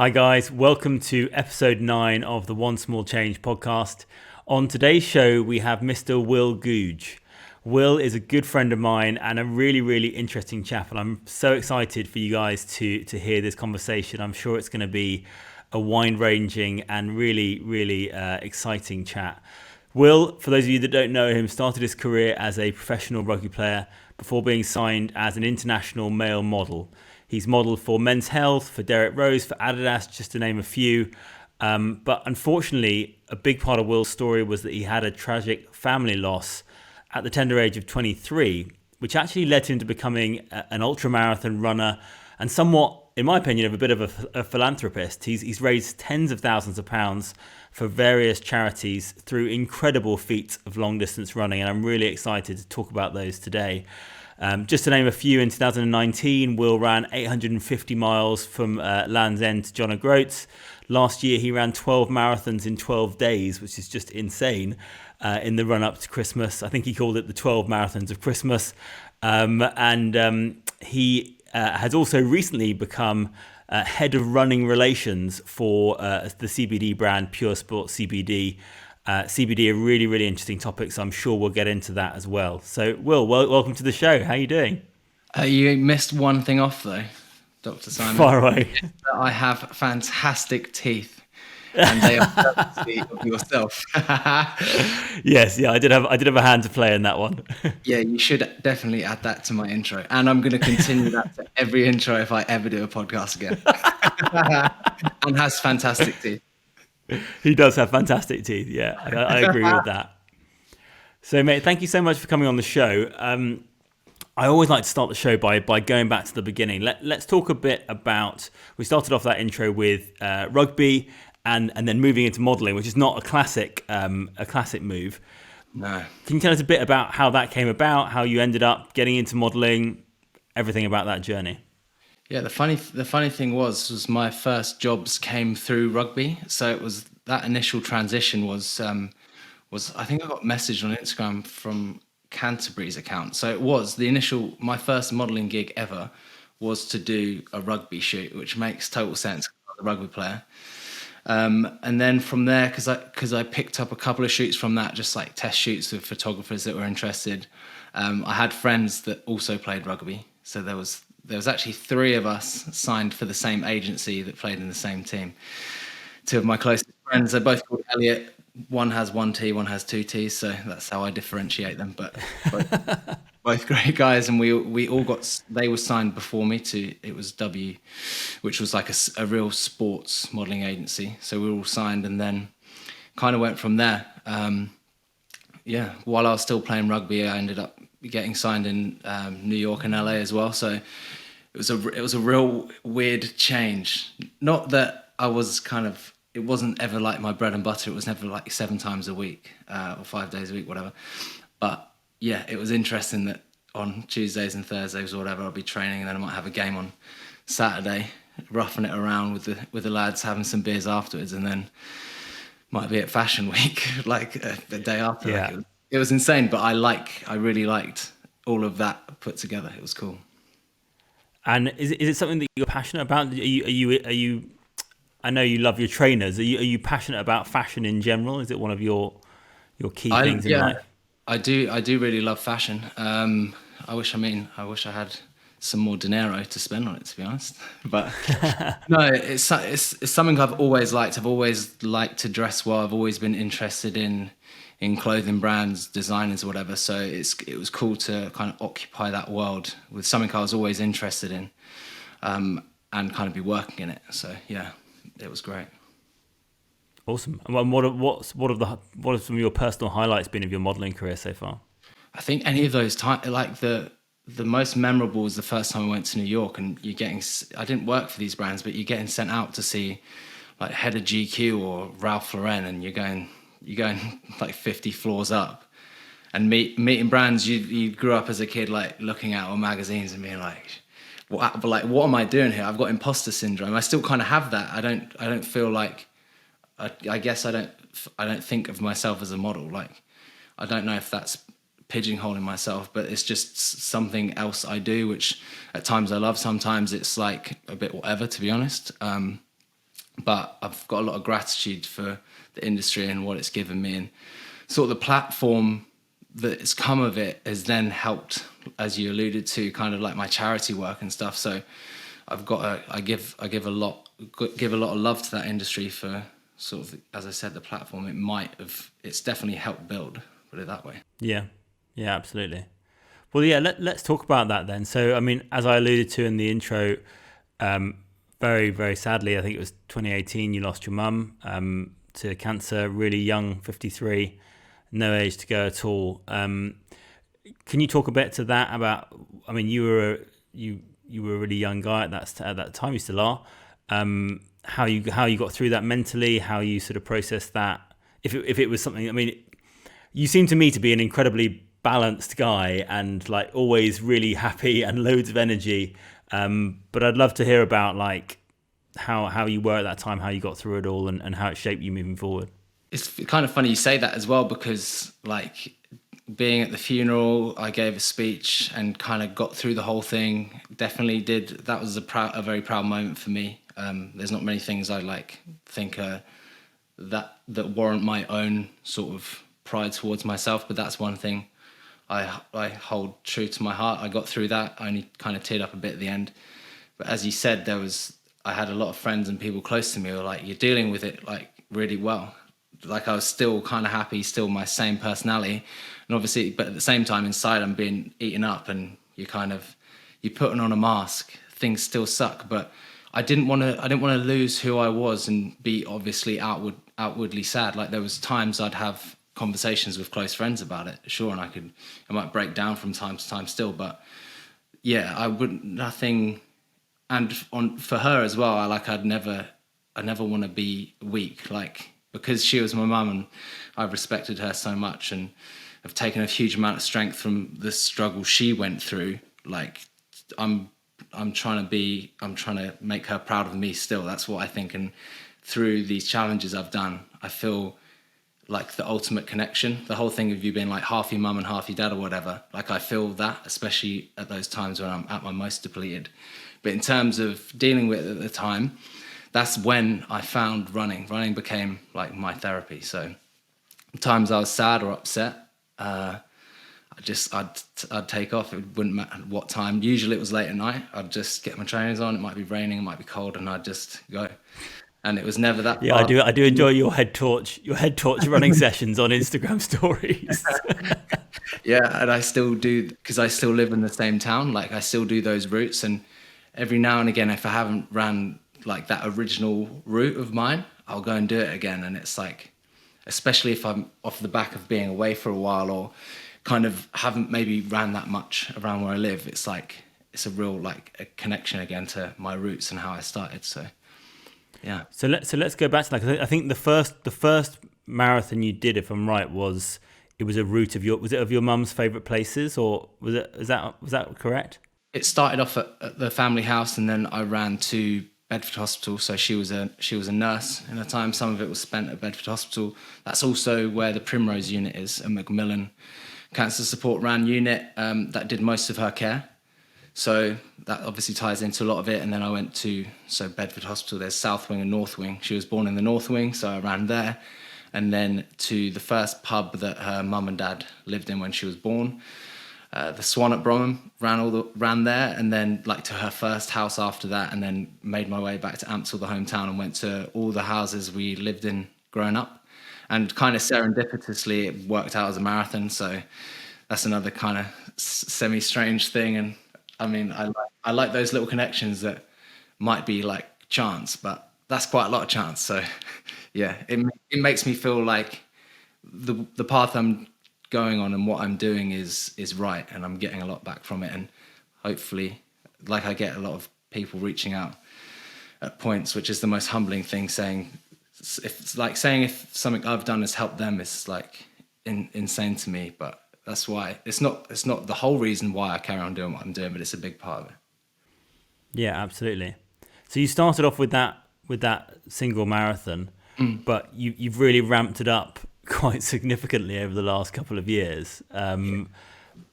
Hi guys, welcome to episode 9 of the One Small Change podcast. On today's show we have Mr Will Goodge. Will is a good friend of mine and a really interesting chap, and I'm so excited for you guys to hear this conversation. I'm sure it's going to be a wide-ranging and really exciting chat. Will, for those of you that don't know him, started his career as a professional rugby player before being signed as an international male model. He's modelled for Men's Health, for Derek Rose, for Adidas, just to name a few. But unfortunately, a big part of Will's story was that he had a tragic family loss at the tender age of 23, which actually led him to becoming an ultramarathon runner and somewhat, in my opinion, of a bit of a philanthropist. He's raised tens of thousands of pounds for various charities through incredible feats of long distance running, and I'm really excited to talk about those today. Just to name a few, in 2019, Will ran 850 miles from Landsend to John O Groats. Last year, he ran 12 marathons in 12 days, which is just insane in the run-up to Christmas. I think he called it the 12 marathons of Christmas. He has also recently become head of running relations for the CBD brand puresport CBD. CBD, a really interesting topic, so I'm sure we'll get into that as well. So, Will, welcome to the show. How are you doing? You missed one thing off, though, Dr. Simon. Far away. I have fantastic teeth, and they are courtesy of yourself. Yes, yeah, I did have a hand to play in that one. Yeah, you should definitely add that to my intro, and I'm going to continue that to every intro if I ever do a podcast again. And has fantastic teeth. He does have fantastic teeth. Yeah, I agree with that. So, mate, thank you so much for coming on the show. I always like to start the show by going back to the beginning. Let's talk a bit about. We started off that intro with rugby and then moving into modelling, which is not a classic move. No. Can you tell us a bit about how that came about, how you ended up getting into modelling, everything about that journey? Yeah, the funny thing was my first jobs came through rugby. So it was that initial transition was I think I got messaged on Instagram from Canterbury's account. So it was my first modelling gig ever was to do a rugby shoot, which makes total sense because I was a rugby player. And then from there, because I picked up a couple of shoots from that, just like test shoots with photographers that were interested. I had friends that also played rugby, so there was actually 3 of us signed for the same agency that played in the same team. 2 of my closest friends, they're both called Elliot. One has 1 T, one has 2 T's, so that's how I differentiate them. But both great guys, and we all they were signed before me to, it was W, which was like a real sports modelling agency. So we were all signed and then kind of went from there. While I was still playing rugby, I ended up getting signed in New York and LA as well. So it was a real weird change. Not that I was it wasn't ever like my bread and butter. It was never like 7 times a week or 5 days a week, whatever. But yeah, it was interesting that on Tuesdays and Thursdays or whatever, I'll be training, and then I might have a game on Saturday, roughing it around with the lads, having some beers afterwards, and then might be at Fashion Week like the day after. Yeah. Like it was insane, but I really liked all of that put together. It was cool. And is it something that you're passionate about? Are you? I know you love your trainers. Are you passionate about fashion in general? Is it one of your key things in life? I do really love fashion. I wish I had some more dinero to spend on it, to be honest. But no, it's something I've always liked. I've always liked to dress well. I've always been interested in clothing brands, designers, or whatever. So it was cool to kind of occupy that world with something I was always interested in, and kind of be working in it. So yeah, it was great. Awesome. And what have some of your personal highlights been of your modelling career so far? I think any of those times, like the most memorable was the first time I went to New York, and I didn't work for these brands, but you're getting sent out to see like head of GQ or Ralph Lauren, and you're going like 50 floors up and meeting brands you grew up as a kid like looking at on magazines and being like, what am I doing here? I've got imposter syndrome. I still kind of have that. I don't feel like, I guess I don't think of myself as a model. Like, I don't know if that's pigeonholing myself, but it's just something else I do, which at times I love. Sometimes it's like a bit whatever, to be honest. but I've got a lot of gratitude for the industry and what it's given me, and sort of the platform that's come of it has then helped, as you alluded to, kind of like my charity work and stuff. So I give a lot of love to that industry for sort of, as I said, the platform it's definitely helped build, put it that way. Yeah, yeah, absolutely. Well, yeah, let's talk about that then. So, I mean, as I alluded to in the intro, very, very sadly, I think it was 2018, you lost your mum to cancer, really young, 53, no age to go at all. Can you talk a bit to that about, I mean, you were a really young guy at that time, you still are. How you got through that mentally, how you sort of processed that. If it was something, I mean, you seem to me to be an incredibly balanced guy and like always really happy and loads of energy. But I'd love to hear about like how you were at that time, how you got through it all, and how it shaped you moving forward. It's kind of funny you say that as well, because like being at the funeral, I gave a speech and kind of got through the whole thing. Definitely did. That was a very proud moment for me. There's not many things I like think that warrant my own sort of pride towards myself, but that's one thing I hold true to my heart. I got through that. I only kind of teared up a bit at the end, but as you said, I had a lot of friends and people close to me who were like, "You're dealing with it like really well." Like I was still kind of happy, still my same personality, and obviously, but at the same time, inside I'm being eaten up, and you're putting on a mask. Things still suck, but I didn't want to lose who I was and be obviously outwardly sad. Like there was times I'd have conversations with close friends about it, sure, and I might break down from time to time still, but yeah, I wouldn't nothing. And for her as well, I never want to be weak, like because she was my mum and I've respected her so much and have taken a huge amount of strength from the struggle she went through. Like I'm trying to make her proud of me still. That's what I think. And through these challenges I've done, I feel like the ultimate connection, the whole thing of you being like half your mum and half your dad or whatever. Like I feel that, especially at those times when I'm at my most depleted. But in terms of dealing with it at the time, that's when I found running. Running became like my therapy. So times I was sad or upset, I'd take off. It wouldn't matter what time. Usually it was late at night. I'd just get my trainers on. It might be raining, it might be cold, and I'd just go. And it was never that. Yeah, I do enjoy your head torch running sessions on Instagram stories. Yeah, and I still do, because I still live in the same town. Like I still do those routes, and every now and again, if I haven't ran like that original route of mine, I'll go and do it again. And it's like, especially if I'm off the back of being away for a while or kind of haven't maybe ran that much around where I live, it's like it's a real like a connection again to my roots and how I started. So yeah. So let's go back to that, 'cause I think the first marathon you did, if I'm right, it was a route of your mum's favourite places, or was that correct? It started off at the family house, and then I ran to Bedford Hospital. So she was a nurse in her time. Some of it was spent at Bedford Hospital. That's also where the Primrose unit is, a Macmillan cancer support ran unit that did most of her care. So that obviously ties into a lot of it. And then I went to Bedford Hospital. There's South Wing and North Wing. She was born in the North Wing, so I ran there. And then to the first pub that her mum and dad lived in when she was born. The Swan at Bromham, ran there, and then like to her first house after that, and then made my way back to Ampsall, the hometown, and went to all the houses we lived in growing up. And kind of serendipitously, it worked out as a marathon. So that's another kind of semi-strange thing. And I mean, I like those little connections that might be like chance, but that's quite a lot of chance. So yeah, it makes me feel like the path I'm going on and what I'm doing is right, and I'm getting a lot back from it. And hopefully, like I get a lot of people reaching out at points, which is the most humbling thing, saying if something I've done has helped them, it's like insane to me. But that's why it's not the whole reason why I carry on doing what I'm doing, but it's a big part of it. Yeah, absolutely. So you started off with that single marathon, but you've really ramped it up quite significantly over the last couple of years.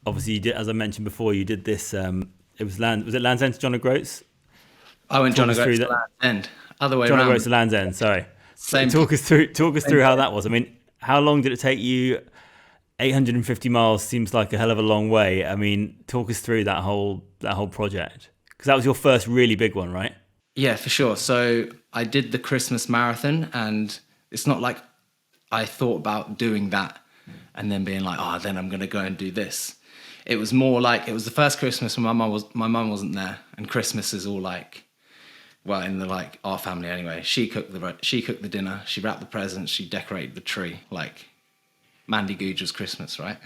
Obviously, you did, as I mentioned before, you did this. Was it Landsend to John O Groats? I went John O Groats to Landsend. other way John O around. Groats to Landsend. Sorry. Same. Talk us through how that was. I mean, how long did it take you? 850 miles seems like a hell of a long way. I mean, talk us through that whole project, because that was your first really big one, right? Yeah, for sure. So I did the Christmas marathon, and it's not like I thought about doing that and then being like, oh, then I'm going to go and do this. It was more like, it was the first Christmas when my mum wasn't there, and Christmas is all like, well, in the like our family anyway. She cooked the dinner, she wrapped the presents, she decorated the tree, like Mandy Goodge's Christmas, right?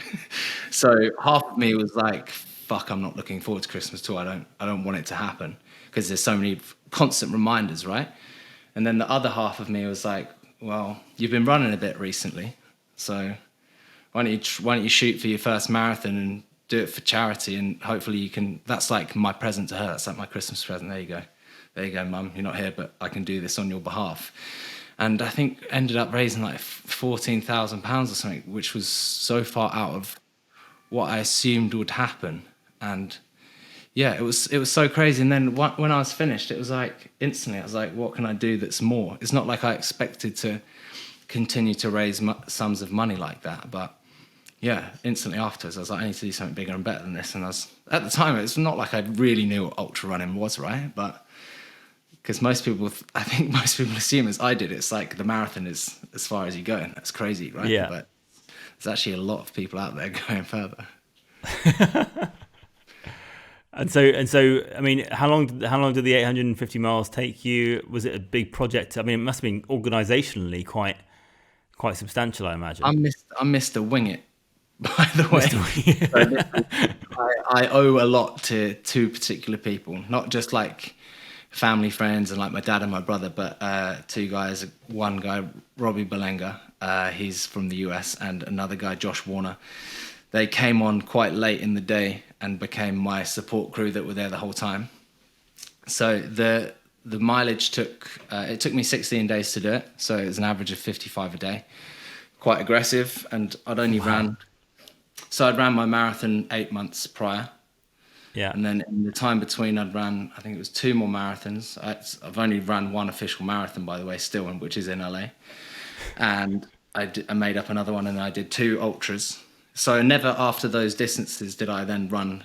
So half of me was like, fuck, I'm not looking forward to Christmas too. I don't want it to happen because there's so many constant reminders, right? And then the other half of me was like, well, you've been running a bit recently, so why don't you shoot for your first marathon and do it for charity, and hopefully you can. That's like my present to her. That's like my Christmas present. There you go, Mum. You're not here, but I can do this on your behalf. And I think ended up raising like £14,000 or something, which was so far out of what I assumed would happen. And yeah, it was so crazy. And then when I was finished, it was like instantly, I was like, what can I do that's more? It's not like I expected to continue to raise sums of money like that, but yeah, instantly afterwards, I was like, I need to do something bigger and better than this. And at the time, it's not like I really knew what ultra running was, right? But because I think most people assume as I did, it's like the marathon is as far as you go, and that's crazy, right? Yeah. But there's actually a lot of people out there going further. And so, I mean, how long did the 850 miles take you? Was it a big project? I mean, it must have been organisationally quite substantial, I imagine. I'm Mr. Wing It, by the way. So I owe a lot to two particular people, not just like family, friends, and like my dad and my brother, but two guys. One guy, Robbie Belenga, he's from the US, and another guy, Josh Warner. They came on quite late in the day and became my support crew that were there the whole time. So the mileage took me 16 days to do it. So it was an average of 55 a day, quite aggressive. And I'd ran my marathon 8 months prior. Yeah. And then in the time between, I think it was 2 more marathons. I've only ran one official marathon, by the way, still, which is in LA. And I made up another one, and I did 2 ultras. So never after those distances did I then run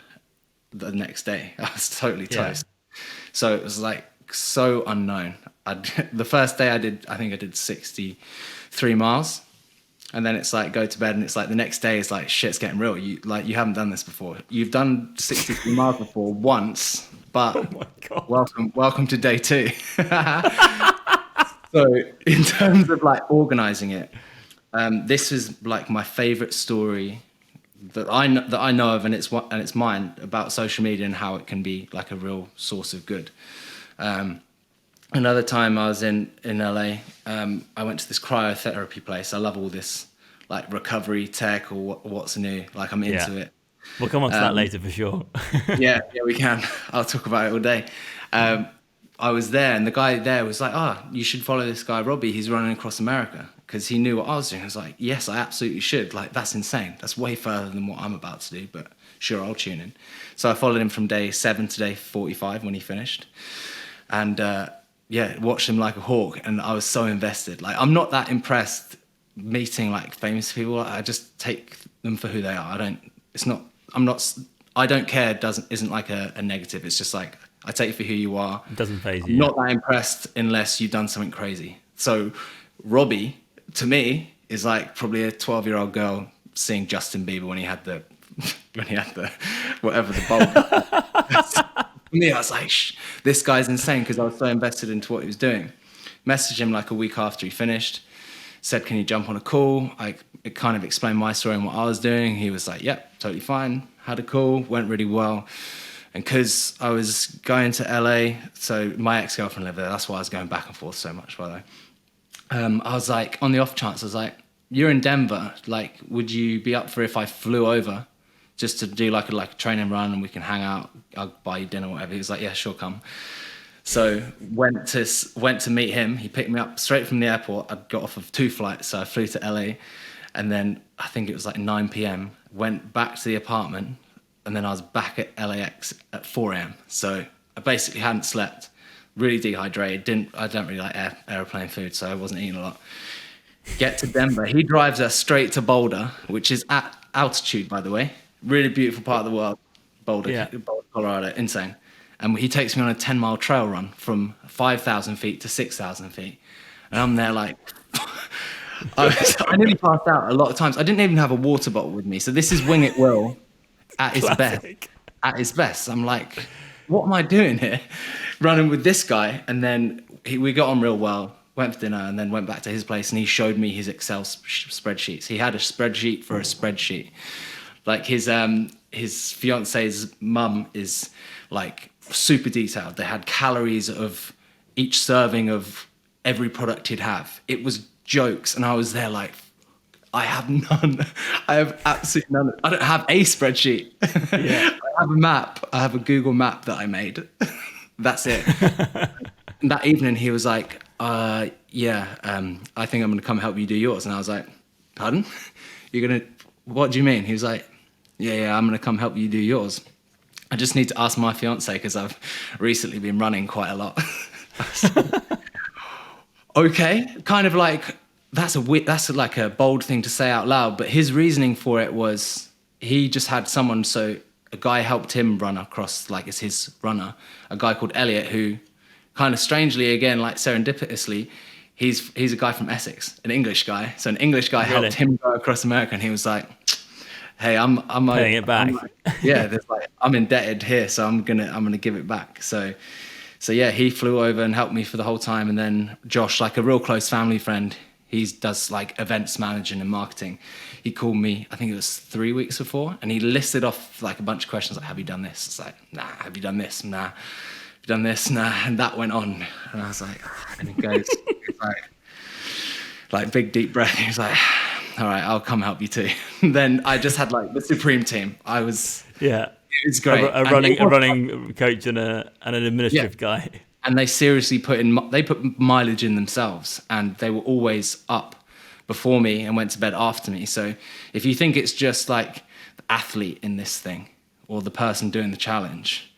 the next day. I was totally toast. Yeah. So it was like so unknown. The first day I think I did 63 miles. And then it's like go to bed, and it's like the next day is like shit's getting real. You haven't done this before. You've done 63 miles before once, but oh my God. welcome to day 2. So in terms of like organizing it, this is like my favorite story that I know of, and it's mine, about social media and how it can be like a real source of good. Another time I was in LA, I went to this cryotherapy place. I love all this like recovery tech or what's new. Like I'm into it. We'll come on to that later for sure. yeah, we can. I'll talk about it all day. I was there, and the guy there was like, you should follow this guy, Robbie. He's running across America, because he knew what I was doing. I was like, yes, I absolutely should. Like, that's insane. That's way further than what I'm about to do, but sure, I'll tune in. So I followed him from day 7 to day 45 when he finished. And watched him like a hawk, and I was so invested. Like, I'm not that impressed meeting like famous people. I just take them for who they are. I don't care. Isn't like a negative. It's just like, I take you for who you are. It doesn't faze you. I'm not that impressed unless you've done something crazy. So Robbie, to me, is like probably a 12-year-old girl seeing Justin Bieber when he had the whatever the bulb. For me, I was like, this guy's insane, because I was so invested into what he was doing. Messaged him like a week after he finished. Said, can you jump on a call? It kind of explained my story and what I was doing. He was like, yep, totally fine. Had a call, went really well. And because I was going to LA, so my ex-girlfriend lived there. That's why I was going back and forth so much, by the way. I was like, on the off chance, I was like, you're in Denver. Like, would you be up for if I flew over just to do like a training run, and we can hang out? I'll buy you dinner, whatever. He was like, yeah, sure, come. So went to meet him. He picked me up straight from the airport. I got off of 2 flights, so I flew to LA, and then I think it was like 9 p.m. Went back to the apartment, and then I was back at LAX at 4 a.m. So I basically hadn't slept really dehydrated. I don't really like airplane food, so I wasn't eating a lot. Get to Denver. He drives us straight to Boulder, which is at altitude, by the way. Really beautiful part of the world, Boulder, Yeah. Boulder, Colorado, insane. And he takes me on a 10-mile trail run from 5,000 feet to 6,000 feet. And I'm there like, I nearly passed out a lot of times. I didn't even have a water bottle with me. So this is Wing It Will at his best. Classic. At his best. I'm like, what am I doing here? Running with this guy. And then we got on real well, went for dinner, and then went back to his place, and he showed me his Excel spreadsheets. He had a spreadsheet for a spreadsheet. Like his fiance's mum is like super detailed. They had calories of each serving of every product he'd have. It was jokes. And I was there like, I have none. I have absolutely none. I don't have a spreadsheet. Yeah. I have a map. I have a Google map that I made. That's it. And that evening he was like, I think I'm going to come help you do yours. And I was like, pardon? What do you mean? He was like, yeah, I'm going to come help you do yours. I just need to ask my fiance because I've recently been running quite a lot. Okay, kind of like, that's like a bold thing to say out loud, but his reasoning for it was he just had someone, so a guy helped him run across, like it's his runner, a guy called Elliot, who kind of strangely, again, like serendipitously, he's a guy from Essex, an English guy. So an English guy Really? helped him go across America, and he was like, hey, I'm Paying it back. I'm indebted here, so I'm gonna give it back. So yeah, he flew over and helped me for the whole time. And then Josh, like a real close family friend, he does like events managing and marketing. He called me, I think it was 3 weeks before, and he listed off like a bunch of questions like, have you done this? It's like, nah. Have you done this? Nah. Have you done this? Nah. And that went on. And I was like, and he goes, like big deep breath. He was like, all right, I'll come help you too. And then I just had like the supreme team. It was great. A running coach and an administrative guy. And they seriously put mileage in themselves, and they were always up before me and went to bed after me. So if you think it's just like the athlete in this thing or the person doing the challenge,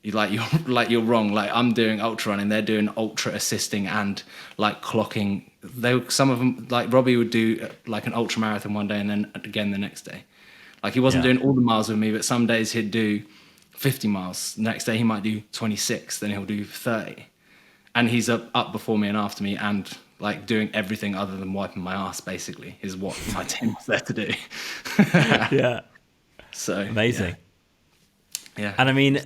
you're wrong. Like I'm doing ultra running, they're doing ultra assisting and like clocking. Some of them, like Robbie would do like an ultra marathon one day and then again the next day. Like he wasn't doing all the miles with me, but some days he'd do 50 miles. The next day he might do 26, then he'll do 30. And he's up before me and after me, and like doing everything other than wiping my ass, basically, is what my team was there to do. Yeah. So amazing. Yeah. And I mean,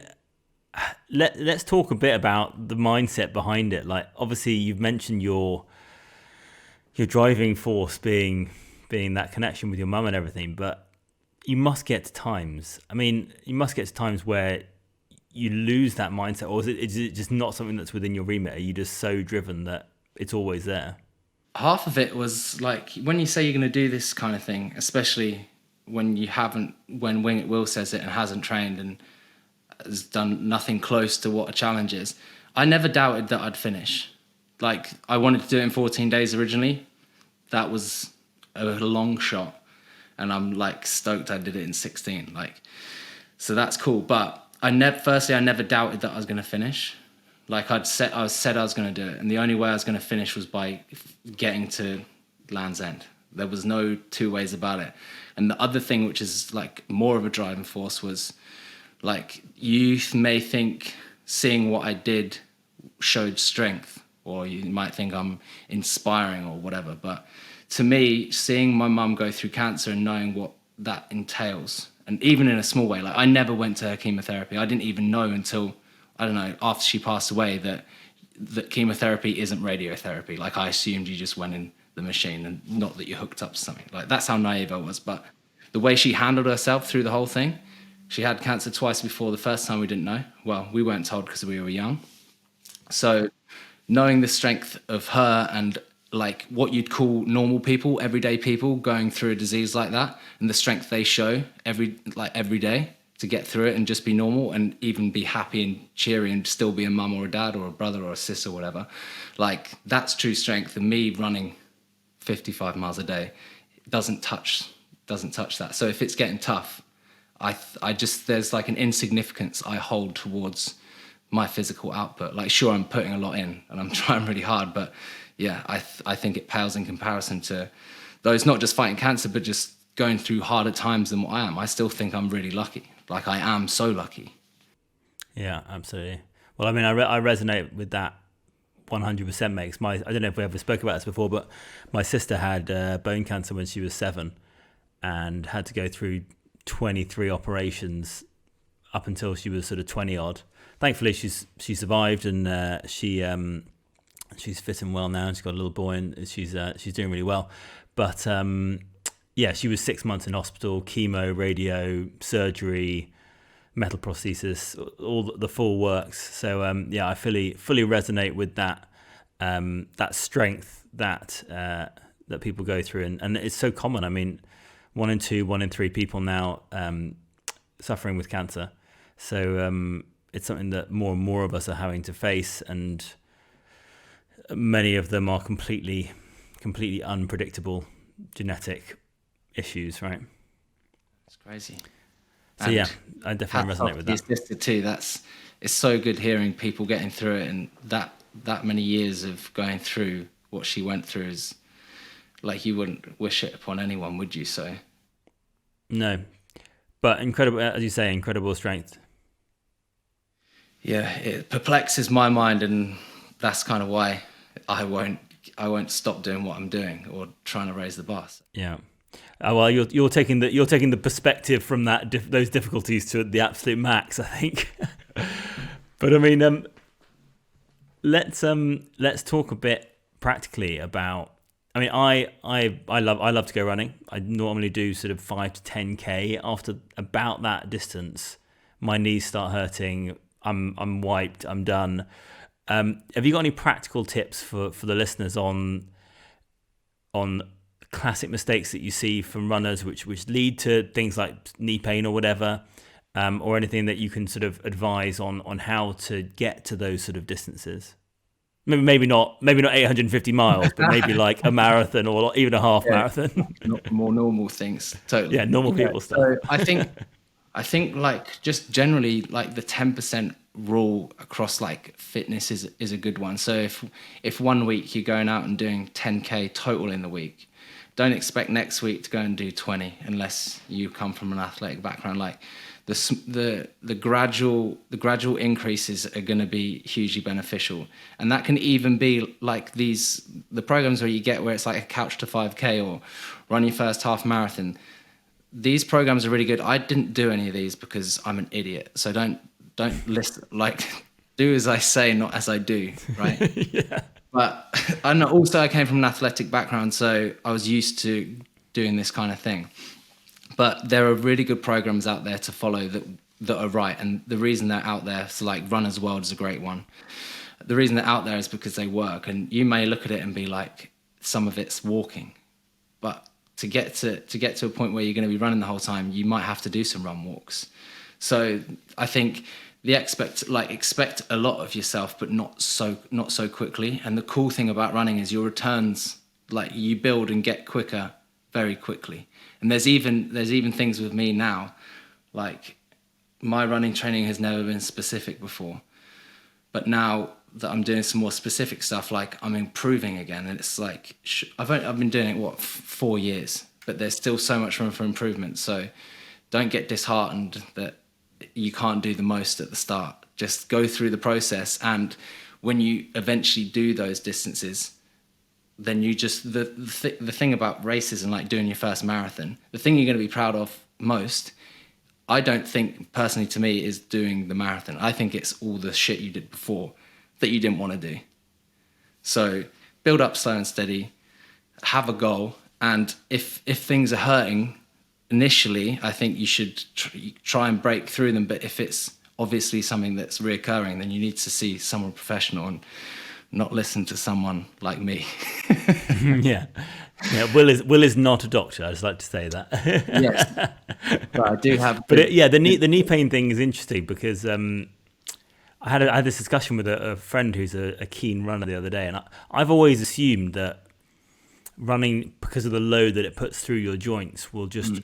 let's talk a bit about the mindset behind it. Like obviously you've mentioned your driving force being that connection with your mum and everything, but you must get to times where you lose that mindset, or is it just not something that's within your remit? Are you just so driven that it's always there? Half of it was like, when you say you're going to do this kind of thing, especially when Wing It Will says it and hasn't trained and has done nothing close to what a challenge is, I never doubted that I'd finish. Like I wanted to do it in 14 days originally. That was a long shot. And I'm like stoked I did it in 16. Like, so that's cool. But I never doubted that I was going to finish. Like I said I was going to do it. And the only way I was going to finish was by getting to Landsend. There was no two ways about it. And the other thing, which is like more of a driving force, was like, you may think seeing what I did showed strength, or you might think I'm inspiring or whatever. But to me, seeing my mum go through cancer and knowing what that entails, and even in a small way, like I never went to her chemotherapy. I didn't even know until, I don't know, after she passed away that chemotherapy isn't radiotherapy. Like I assumed you just went in the machine and not that you hooked up to something. Like that's how naive I was. But the way she handled herself through the whole thing, she had cancer twice before. The first time we didn't know. Well, we weren't told because we were young. So knowing the strength of her and like what you'd call normal people, everyday people going through a disease like that, and the strength they show every day to get through it and just be normal and even be happy and cheery and still be a mum or a dad or a brother or a sister or whatever. Like that's true strength. And me running 55 miles a day doesn't touch that. So if it's getting tough, I just, there's like an insignificance I hold towards my physical output. Like, sure, I'm putting a lot in and I'm trying really hard, but yeah, I think it pales in comparison to those not just fighting cancer, but just going through harder times than what I am. I still think I'm really lucky. Like, I am so lucky. Yeah, absolutely. Well, I mean, I resonate with that 100%, mate. I don't know if we ever spoke about this before, but my sister had bone cancer when she was 7 and had to go through 23 operations up until she was sort of 20 odd. Thankfully, she survived, and she's fit and well now. She's got a little boy, and she's doing really well. But yeah, she was 6 months in hospital, chemo, radio, surgery, metal prosthesis, all the full works. So yeah, I fully resonate with that that strength that people go through, and it's so common. I mean, 1 in 2, 1 in 3 people now suffering with cancer. So it's something that more and more of us are having to face, and many of them are completely unpredictable genetic issues, right? It's crazy. So And yeah, I definitely resonate with that. Your sister too. It's so good hearing people getting through it, and that many years of going through what she went through is like, you wouldn't wish it upon anyone, would you? So No, but incredible, as you say, incredible strength. yeah, it perplexes my mind, and that's kind of why I won't stop doing what I'm doing or trying to raise the bar. Yeah. Well, you're taking the perspective from those difficulties to the absolute max, I think. But I mean, let's talk a bit practically about. I mean, I love to go running. I normally do sort of 5 to 10K. After about that distance, my knees start hurting. I'm wiped. I'm done. Have you got any practical tips for the listeners on classic mistakes that you see from runners, which lead to things like knee pain or whatever, or anything that you can sort of advise on how to get to those sort of distances? Maybe not 850 miles, but maybe like a marathon or even a half marathon. Not more normal things. Totally. Yeah, normal people stuff. So I think like just generally like the 10% rule across like fitness is a good one. So if 1 week you're going out and doing 10K total in the week, don't expect next week to go and do 20 unless you come from an athletic background. Like the gradual increases are going to be hugely beneficial, and that can even be like the programs where you get where it's like a couch to 5K or run your first half marathon. These programs are really good. I didn't do any of these because I'm an idiot. So don't listen, like, do as I say, not as I do, right? Yeah. But and also I came from an athletic background, so I was used to doing this kind of thing. But there are really good programs out there to follow that are right. And the reason they're out there, so like Runner's World is a great one. The reason they're out there is because they work. And you may look at it and be like, some of it's walking. But to get to a point where you're going to be running the whole time, you might have to do some run walks. So I think expect a lot of yourself, but not so quickly. And the cool thing about running is your returns, like, you build and get quicker very quickly. And there's even things with me now, like my running training has never been specific before, but now that I'm doing some more specific stuff, like I'm improving again. And it's like I've been doing it 4 years, but there's still so much room for improvement. So don't get disheartened that you can't do the most at the start. Just go through the process, and when you eventually do those distances, then you just the thing about races and like doing your first marathon, the thing you're going to be proud of most, I don't think personally to me, is doing the marathon. I think it's all the shit you did before that you didn't want to do. So build up slow and steady, have a goal, and if things are hurting initially, I think you should try and break through them. But if it's obviously something that's reoccurring, then you need to see someone professional and not listen to someone like me. Yeah. Will is not a doctor. I just like to say that. Yes, but I do have. But the knee pain thing is interesting because I had this discussion with a friend who's a keen runner the other day, and I've always assumed that running, because of the load that it puts through your joints, will just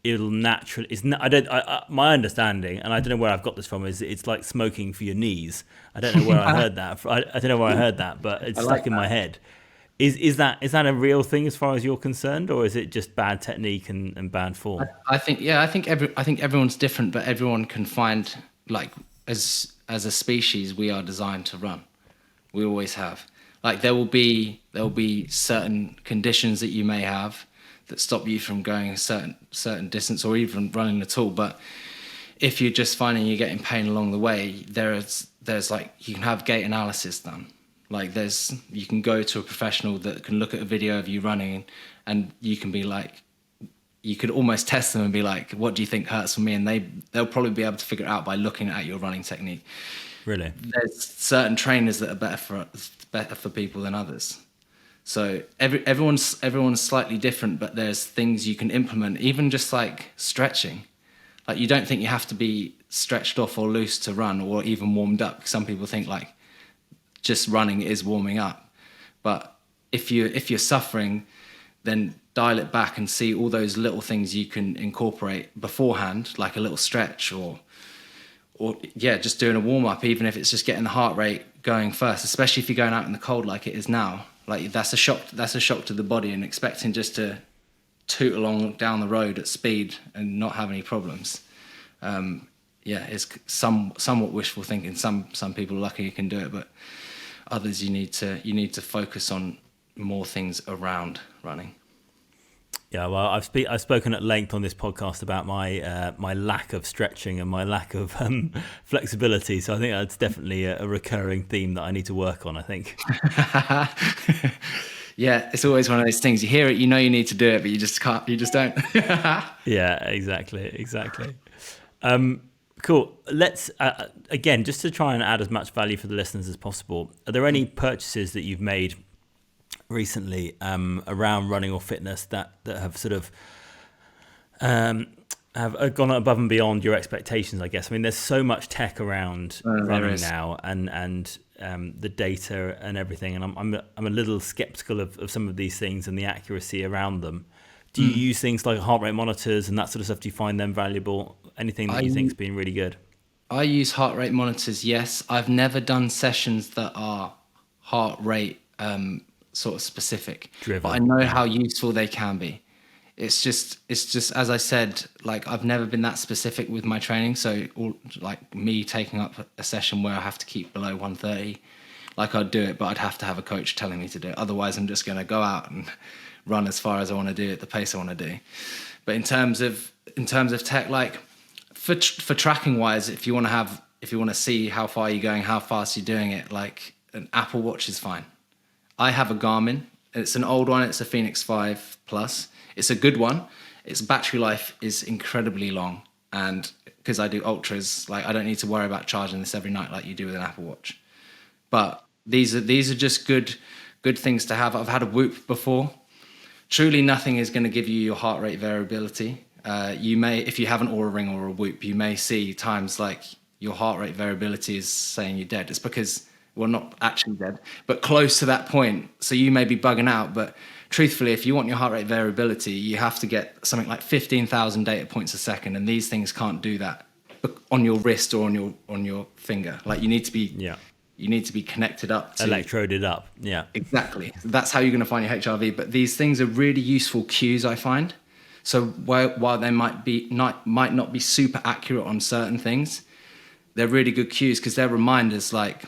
it'll naturally. My understanding, and I don't know where I've got this from, is it's like smoking for your knees. I don't know where I heard that. I don't know where I heard that, but it's I stuck like in that. my head. Is that a real thing as far as you're concerned, or is it just bad technique and bad form? I think everyone's different, but everyone can find, like, as a species, we are designed to run. We always have. Like, there will be certain conditions that you may have that stop you from going a certain distance or even running at all. But if you're just finding you're getting pain along the way, there's like, you can have gait analysis done. Like, you can go to a professional that can look at a video of you running, and you can be like, you could almost test them and be like, what do you think hurts for me? And they'll probably be able to figure it out by looking at your running technique. Really? There's certain trainers that are better for people than others. So everyone's slightly different, but there's things you can implement, even just like stretching. Like, you don't think you have to be stretched off or loose to run, or even warmed up. Some people think like just running is warming up, but if you're suffering, then dial it back and see all those little things you can incorporate beforehand, like a little stretch, or yeah, just doing a warm up, even if it's just getting the heart rate going first, especially if you're going out in the cold like it is now. Like, that's a shock to the body, and expecting just to toot along down the road at speed and not have any problems. It's somewhat wishful thinking. Some people are lucky you can do it, but others you need to focus on more things around running. Yeah, well, I've spoken at length on this podcast about my lack of stretching and my lack of flexibility. So I think that's definitely a recurring theme that I need to work on, I think. Yeah, it's always one of those things. You hear it, you know you need to do it, but you just can't. You just don't. Yeah, exactly. Cool. Let's again, just to try and add as much value for the listeners as possible. Are there any purchases that you've made recently around running or fitness that have sort of have gone above and beyond your expectations, I guess? I mean, there's so much tech around running now, and the data and everything, and I'm a little skeptical of some of these things and the accuracy around them. Do you use things like heart rate monitors and that sort of stuff? Do you find them valuable? Anything that you think's been really good? I use heart rate monitors, yes. I've never done sessions that are heart rate sort of specific, Driven, but I know how useful they can be. It's just as I said, like, I've never been that specific with my training. So like me taking up a session where I have to keep below 130, like, I'd do it, but I'd have to have a coach telling me to do it. Otherwise, I'm just going to go out and run as far as I want to do at the pace I want to do. But in terms of tech, like, for tracking wise, if you want to see how far you're going, how fast you're doing it, like, an Apple Watch is fine. I have a Garmin. It's an old one. It's a Phoenix 5 Plus. It's a good one. Its battery life is incredibly long, and because I do ultras, like, I don't need to worry about charging this every night like you do with an Apple Watch. But these are just good things to have. I've had a Whoop before. Truly, nothing is going to give you your heart rate variability. You may, if you have an Oura Ring or a Whoop, you may see times like your heart rate variability is saying you're dead. It's because, well, not actually dead, but close to that point. So you may be bugging out, but truthfully, if you want your heart rate variability, you have to get something like 15,000 data points a second, and these things can't do that on your wrist or on your finger. Like, you need to be connected up to, electroded up. Yeah, exactly. That's how you're going to find your HRV. But these things are really useful cues, I find. So while they might not be super accurate on certain things, they're really good cues, because they're reminders. Like,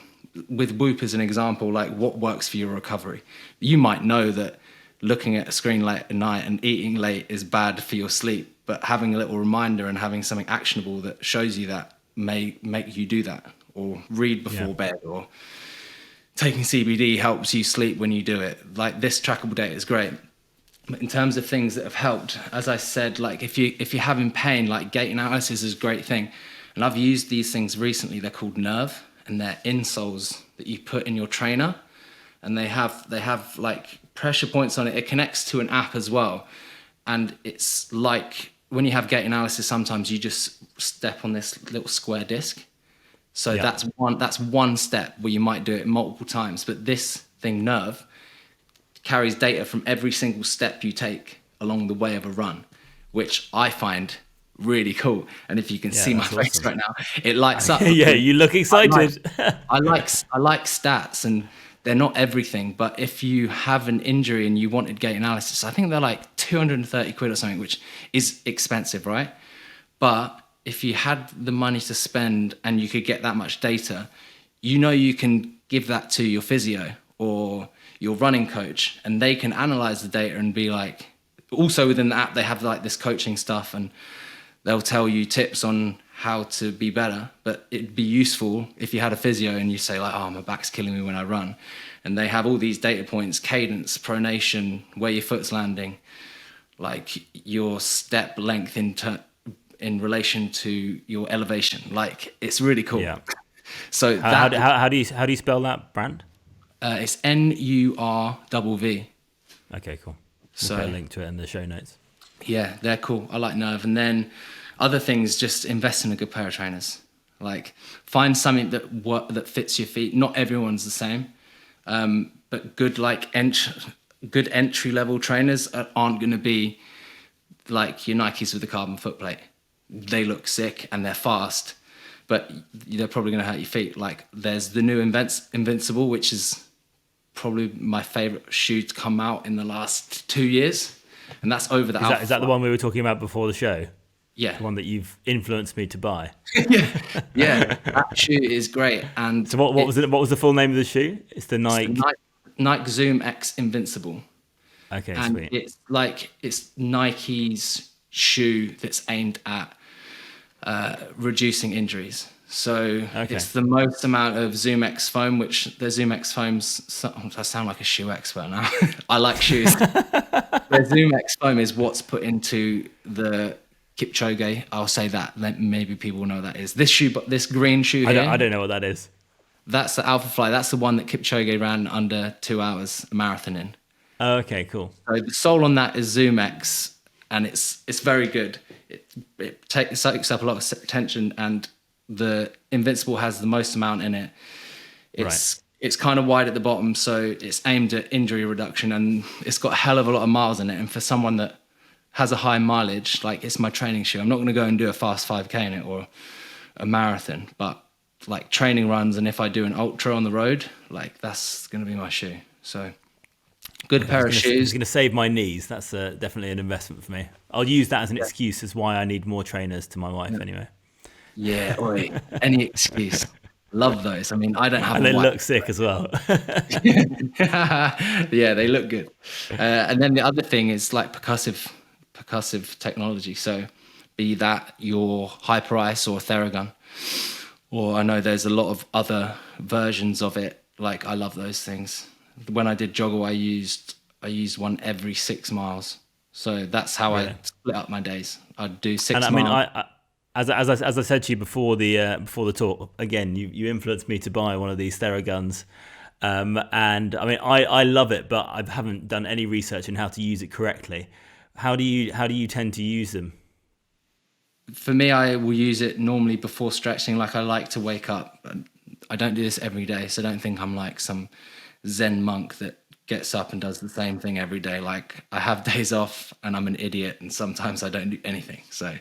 with Whoop as an example, like, what works for your recovery. You might know that looking at a screen late at night and eating late is bad for your sleep, but having a little reminder and having something actionable that shows you that may make you do that, or read before bed, or taking CBD helps you sleep when you do it. Like, this trackable data is great. But in terms of things that have helped, as I said, like, if you're having pain, like, gait analysis is a great thing. And I've used these things recently. They're called Nerve, and they're insoles that you put in your trainer, and they have like pressure points on it. It connects to an app as well, and it's like when you have gait analysis, sometimes you just step on this little square disc. So that's one step where you might do it multiple times. But this thing, Nerve, carries data from every single step you take along the way of a run, which I find really cool. And if you can see my that's face awesome. right now, it lights up. Yeah, you look excited. I like stats, and they're not everything. But if you have an injury and you wanted gait analysis, I think they're like 230 quid or something, which is expensive, right? But if you had the money to spend and you could get that much data, you know you can give that to your physio or your running coach, and they can analyze the data and be like, also within the app, they have like this coaching stuff, and they'll tell you tips on how to be better. But it'd be useful if you had a physio and you say like, oh, my back's killing me when I run. And they have all these data points, cadence, pronation, where your foot's landing, like your step length in relation to your elevation. Like, it's really cool. Yeah. So How do you spell that brand? it's NURVV. Okay, cool. We'll So put a link to it in the show notes. yeah, they're cool. I like Nerve. And then other things, just invest in a good pair of trainers. Like, find something that fits your feet. Not everyone's the same, but good good entry level trainers aren't going to be like your Nikes with the carbon foot plate. They look sick and they're fast, but they're probably going to hurt your feet. Like, there's the new Invincible, which is probably my favorite shoe to come out in the last 2 years, and that's over the Alpha. Is that the one we were talking about before the show? Yeah. The one that you've influenced me to buy. Yeah, that shoe is great. And So what was it? What was the full name of the shoe? It's the Nike. Nike Zoom X Invincible. Okay, And sweet. it's Nike's shoe that's aimed at reducing injuries. So it's the most amount of Zoom X foam, which the Zoom X foams, I sound like a shoe expert now. I like shoes. The Zoom X foam is what's put into the Kipchoge. I'll say that. Maybe people will know what that is. This shoe, this green shoe here. I don't know what that is. That's the Alpha Fly. That's the one that Kipchoge ran under 2 hours a marathon in. Oh, okay, cool. So the sole on that is Zoom X, and it's very good. It soaks up a lot of tension, and the Invincible has the most amount in it. It's kind of wide at the bottom, so it's aimed at injury reduction, and it's got a hell of a lot of miles in it. And for someone that has a high mileage, like, it's my training shoe. I'm not going to go and do a fast 5K in it or a marathon, but like training runs, and if I do an ultra on the road, like, that's going to be my shoe. So good pair of shoes. It's going to save my knees. That's definitely an investment for me. I'll use that as an excuse as why I need more trainers to my wife anyway. Yeah, any excuse. Love those. I mean, I don't have. And they look sick as well. Yeah, they look good. And then the other thing is like percussive technology. So be that your Hyperice or Theragun, or I know there's a lot of other versions of it. Like, I love those things. When I did joggle, I used one every 6 miles. So that's how I split up my days. I'd do 6 miles. And I mean, as I said to you before the talk, again, you influenced me to buy one of these Theraguns. And I mean, I love it, but I haven't done any research on how to use it correctly. How do you tend to use them? For me, I will use it normally before stretching. Like, I like to wake up. I don't do this every day, so don't think I'm like some Zen monk that gets up and does the same thing every day. Like, I have days off and I'm an idiot, and sometimes I don't do anything. So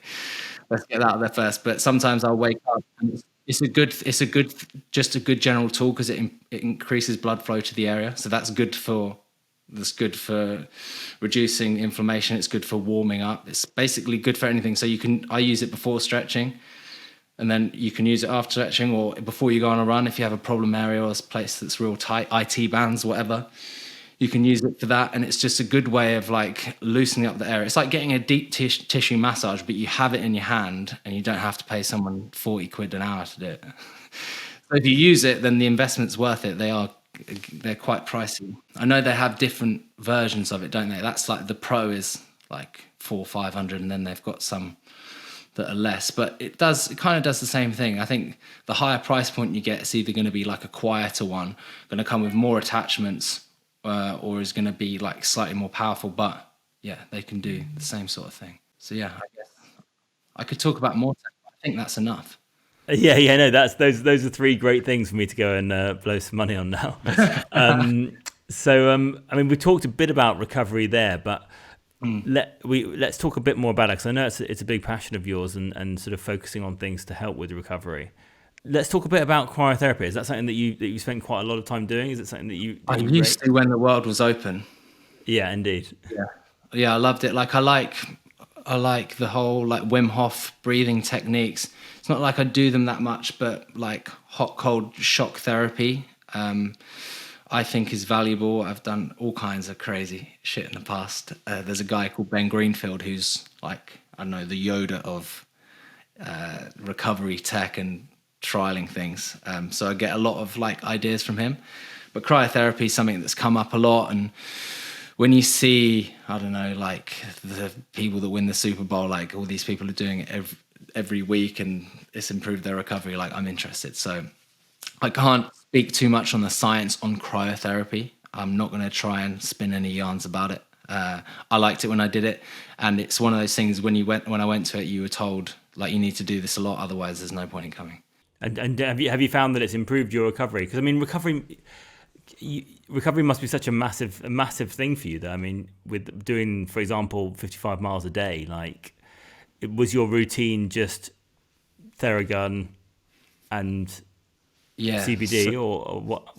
let's get that out there first. But sometimes I'll wake up, and it's a good general tool, because it increases blood flow to the area. So that's good for reducing inflammation. It's good for warming up. It's basically good for anything. So I use it before stretching, and then you can use it after stretching, or before you go on a run. If you have a problem area or a place that's real tight, IT bands, whatever, you can use it for that. And it's just a good way of like loosening up the area. It's like getting a deep tissue massage, but you have it in your hand, and you don't have to pay someone 40 quid an hour to do it. So if you use it, then the investment's worth it. They're quite pricey. I know they have different versions of it, don't they? That's like the Pro is like 400-500, and then they've got some that are less. But it kind of does the same thing. I think the higher price point you get, it's either going to be like a quieter one, going to come with more attachments, or is going to be like slightly more powerful. But yeah, they can do the same sort of thing. So yeah, I guess I could talk about more tech, but I think that's enough. Yeah, no, those are 3 great things for me to go and blow some money on now. I mean, we talked a bit about recovery there, but let's talk a bit more about it, because I know it's a big passion of yours, and sort of focusing on things to help with recovery. Let's talk a bit about cryotherapy. Is that something that you spent quite a lot of time doing? Is it something that I you used rate? to when the world was open. Yeah, indeed. Yeah. Yeah, I loved it. Like I like the whole like Wim Hof breathing techniques. It's not like I do them that much, but like hot cold shock therapy, I think is valuable. I've done all kinds of crazy shit in the past. There's a guy called Ben Greenfield who's like, I don't know, the Yoda of recovery tech and trialing things. So I get a lot of like ideas from him. But cryotherapy is something that's come up a lot, and when you see, I don't know, like the people that win the Super Bowl, like all these people are doing it every week and it's improved their recovery, like I'm interested. So I can't speak too much on the science on cryotherapy. I'm not going to try and spin any yarns about it. I liked it when I did it, and it's one of those things when I went to it, you were told like you need to do this a lot, otherwise there's no point in coming. And have you found that it's improved your recovery? Because I mean, recovery must be such a massive thing for you, though. I mean, with doing, for example, 55 miles a day, like, was your routine just Theragun and Yeah. CBD, or what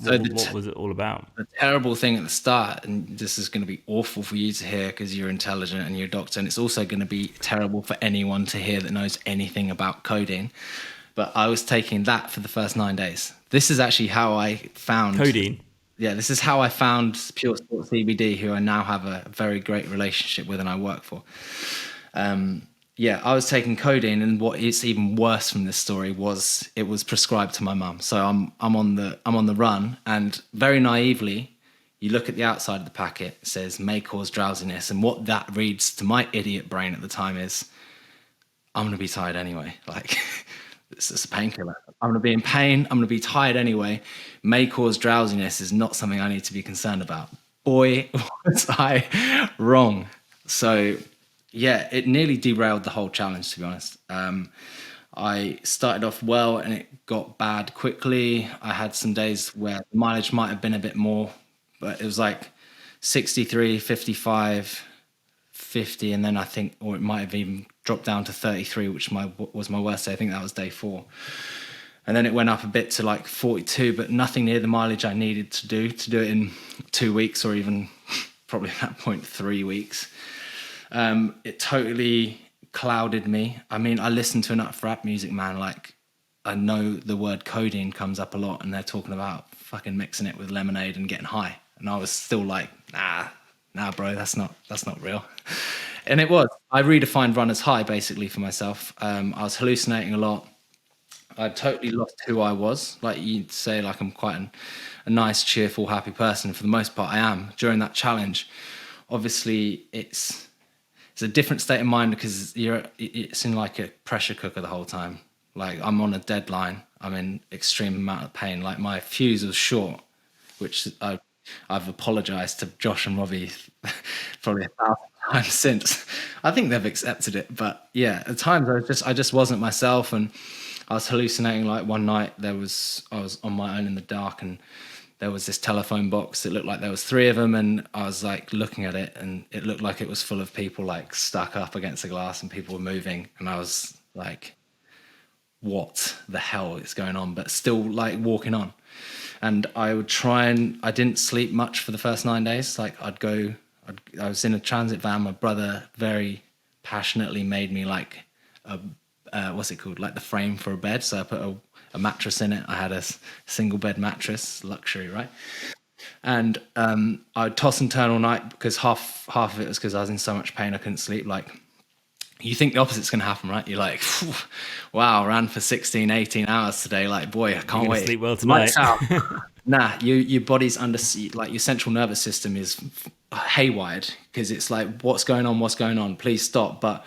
was it all about? The terrible thing at the start, and this is going to be awful for you to hear because you're intelligent and you're a doctor, and it's also going to be terrible for anyone to hear that knows anything about codeine. But I was taking that for the first 9 days. This is actually how I found Codeine. Yeah, this is how I found puresport CBD, who I now have a very great relationship with and I work for. Yeah, I was taking codeine, and what is even worse from this story was it was prescribed to my mum. So I'm on the run, and very naively, you look at the outside of the packet, it says may cause drowsiness, and what that reads to my idiot brain at the time is I'm gonna be tired anyway. Like it's just a painkiller. I'm gonna be in pain. I'm gonna be tired anyway. May cause drowsiness is not something I need to be concerned about. Boy, was I wrong. So yeah, it nearly derailed the whole challenge, to be honest. I started off well and it got bad quickly. I had some days where the mileage might have been a bit more, but it was like 63, 55, 50, and then I think, or it might have even dropped down to 33, which was my worst day. I think that was day 4. And then it went up a bit to like 42, but nothing near the mileage I needed to do it in 2 weeks, or even probably at that point 3 weeks. It totally clouded me. I mean, I listen to enough rap music, man. Like, I know the word codeine comes up a lot, and they're talking about fucking mixing it with lemonade and getting high. And I was still like, nah, bro, that's not real. And it was. I redefined runner's high basically for myself. I was hallucinating a lot. I totally lost who I was. Like you'd say, like I'm quite a nice, cheerful, happy person. For the most part, I am. During that challenge, obviously, it's a different state of mind because it's in like a pressure cooker the whole time. Like I'm on a deadline. I'm in extreme amount of pain. Like my fuse was short, which I've apologized to Josh and Robbie probably 1,000 times since. I think they've accepted it, but yeah, at times I just wasn't myself, and I was hallucinating. Like one night I was on my own in the dark, and there was this telephone box. It looked like there was 3 of them, and I was like looking at it, and it looked like it was full of people like stuck up against the glass, and people were moving, and I was like, what the hell is going on? But still like walking on. And I would try, and I didn't sleep much for the first 9 days. Like I was in a transit van. My brother very passionately made me like what's it called? Like the frame for a bed. So I put a mattress in it. I had a single bed mattress, luxury, right? And I'd toss and turn all night because half of it was because I was in so much pain I couldn't sleep. Like, you think the opposite's going to happen, right? You're like, wow, ran for 16, 18 hours today. Like, boy, I can't wait. Sleep well tonight. Nah, your body's like your central nervous system is haywired because it's like, what's going on? Please stop. But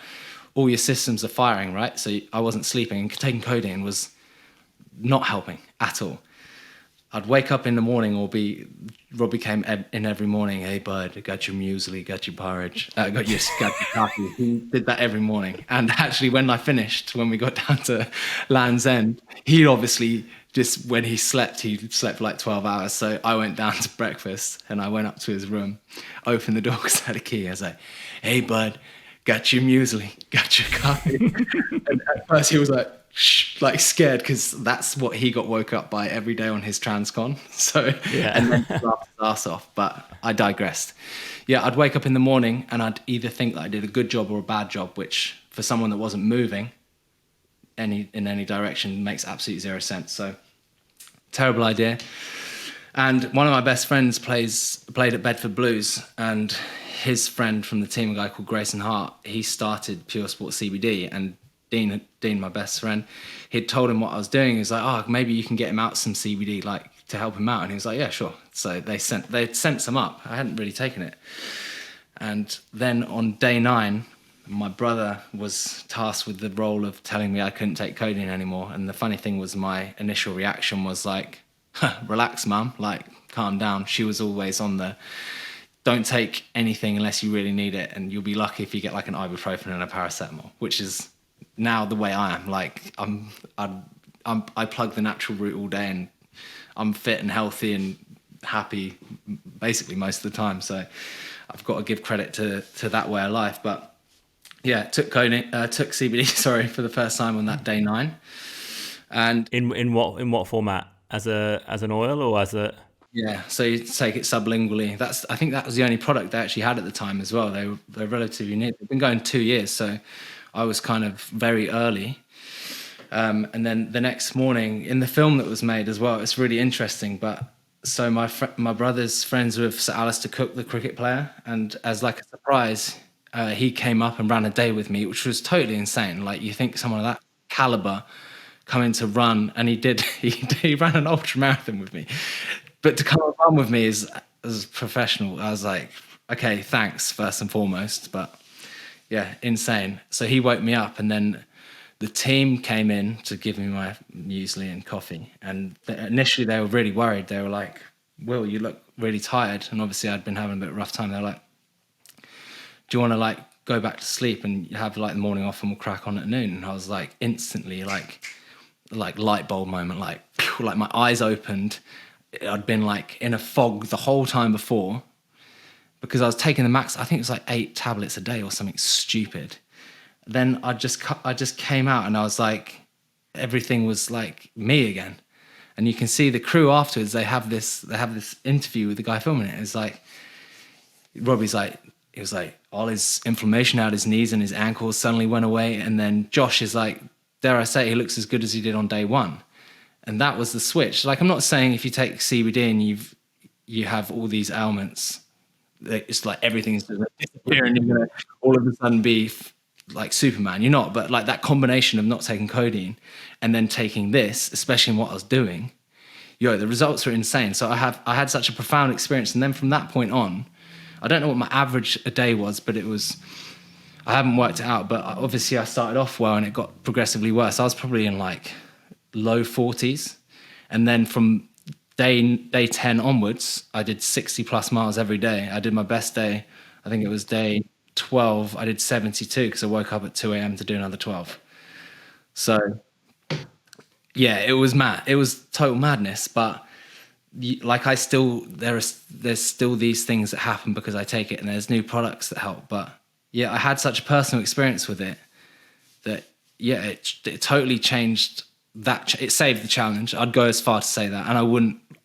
all your systems are firing, right? So I wasn't sleeping, and taking codeine was not helping at all. I'd wake up in the morning, Robbie came in every morning. Hey, bud, got your muesli, got your porridge, got your coffee. He did that every morning. And actually, when we got down to Landsend, he obviously just when he slept for like 12 hours. So I went down to breakfast and I went up to his room, opened the door because I had a key. I was like, "Hey, bud, got your muesli, got your coffee." And at first he was like, shh, like scared, because that's what he got woke up by every day on his transcon. So, Yeah. and then he laughed his ass off, but I digressed. Yeah, I'd wake up in the morning and I'd either think that I did a good job or a bad job, which for someone that wasn't moving in any direction makes absolutely zero sense. So terrible idea. And one of my best friends played at Bedford Blues, and his friend from the team, a guy called Grayson Hart, he started puresport CBD, and Dean, my best friend, he'd told him what I was doing. He was like, "Oh, maybe you can get him out some CBD, like to help him out." And he was like, "Yeah, sure." So they'd sent some up. I hadn't really taken it. And then on day 9, my brother was tasked with the role of telling me I couldn't take codeine anymore. And the funny thing was, my initial reaction was like, "Relax, mum, like calm down." She was always on the, "Don't take anything unless you really need it, and you'll be lucky if you get like an ibuprofen and a paracetamol," which is now the way I am. Like I plug the natural route all day, and I'm fit and healthy and happy basically most of the time. So I've got to give credit to that way of life. But yeah, took CBD for the first time on that day 9. And In what format? As an oil or as a? yeah, so you take it sublingually. I think that was the only product they actually had at the time as well. They're relatively new. They've been going 2 years, so I was kind of very early. And then the next morning, in the film that was made as well, it's really interesting. But so my brother's friends with Sir Alistair Cook, the cricket player, and as like a surprise, he came up and ran a day with me, which was totally insane. Like, you think someone of that caliber coming to run, and he did. He ran an ultra marathon with me. But to come and run with me as professional, I was like, okay, thanks first and foremost. But yeah, insane. So he woke me up, and then the team came in to give me my muesli and coffee. And initially they were really worried. They were like, "Will, you look really tired." And obviously I'd been having a bit of a rough time. They were like, "Do you want to like go back to sleep and have like the morning off and we'll crack on at noon?" And I was like, instantly like light bulb moment, like phew, like my eyes opened. I'd been like in a fog the whole time before, because I was taking the max, I think it was like 8 tablets a day or something stupid. Then I just came out and I was like, everything was like me again. And you can see the crew afterwards, they have this interview with the guy filming it. It's like, Robbie's like, he was like, all his inflammation out his knees and his ankles suddenly went away. And then Josh is like, dare I say, he looks as good as he did on day 1. And that was the switch. Like, I'm not saying if you take CBD and you have all these ailments, it's like everything's going to disappear and you're going to all of a sudden be like Superman. You're not. But like that combination of not taking codeine and then taking this, especially in what I was doing, the results are insane. So I had such a profound experience. And then from that point on, I don't know what my average a day was, but I haven't worked it out, but obviously I started off well and it got progressively worse. I was probably in like low 40s. And then from day 10 onwards, I did 60 plus miles every day. I did my best day. I think it was day 12. I did 72 because I woke up at 2 a.m. to do another 12. So yeah, it was mad. It was total madness. But like there's still these things that happen because I take it, and there's new products that help. But yeah, I had such a personal experience with it that yeah, it totally changed that. It saved the challenge. I'd go as far to say that, and I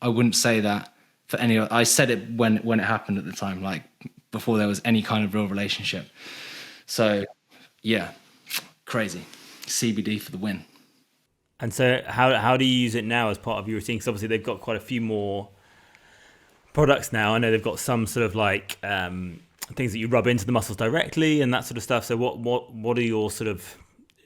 wouldn't say that for any. I said it when it happened at the time, like before there was any kind of real relationship. So yeah, crazy. CBD for the win. And so how do you use it now as part of your routine? Because obviously they've got quite a few more products now. I know they've got some sort of like things that you rub into the muscles directly and that sort of stuff. So what are your sort of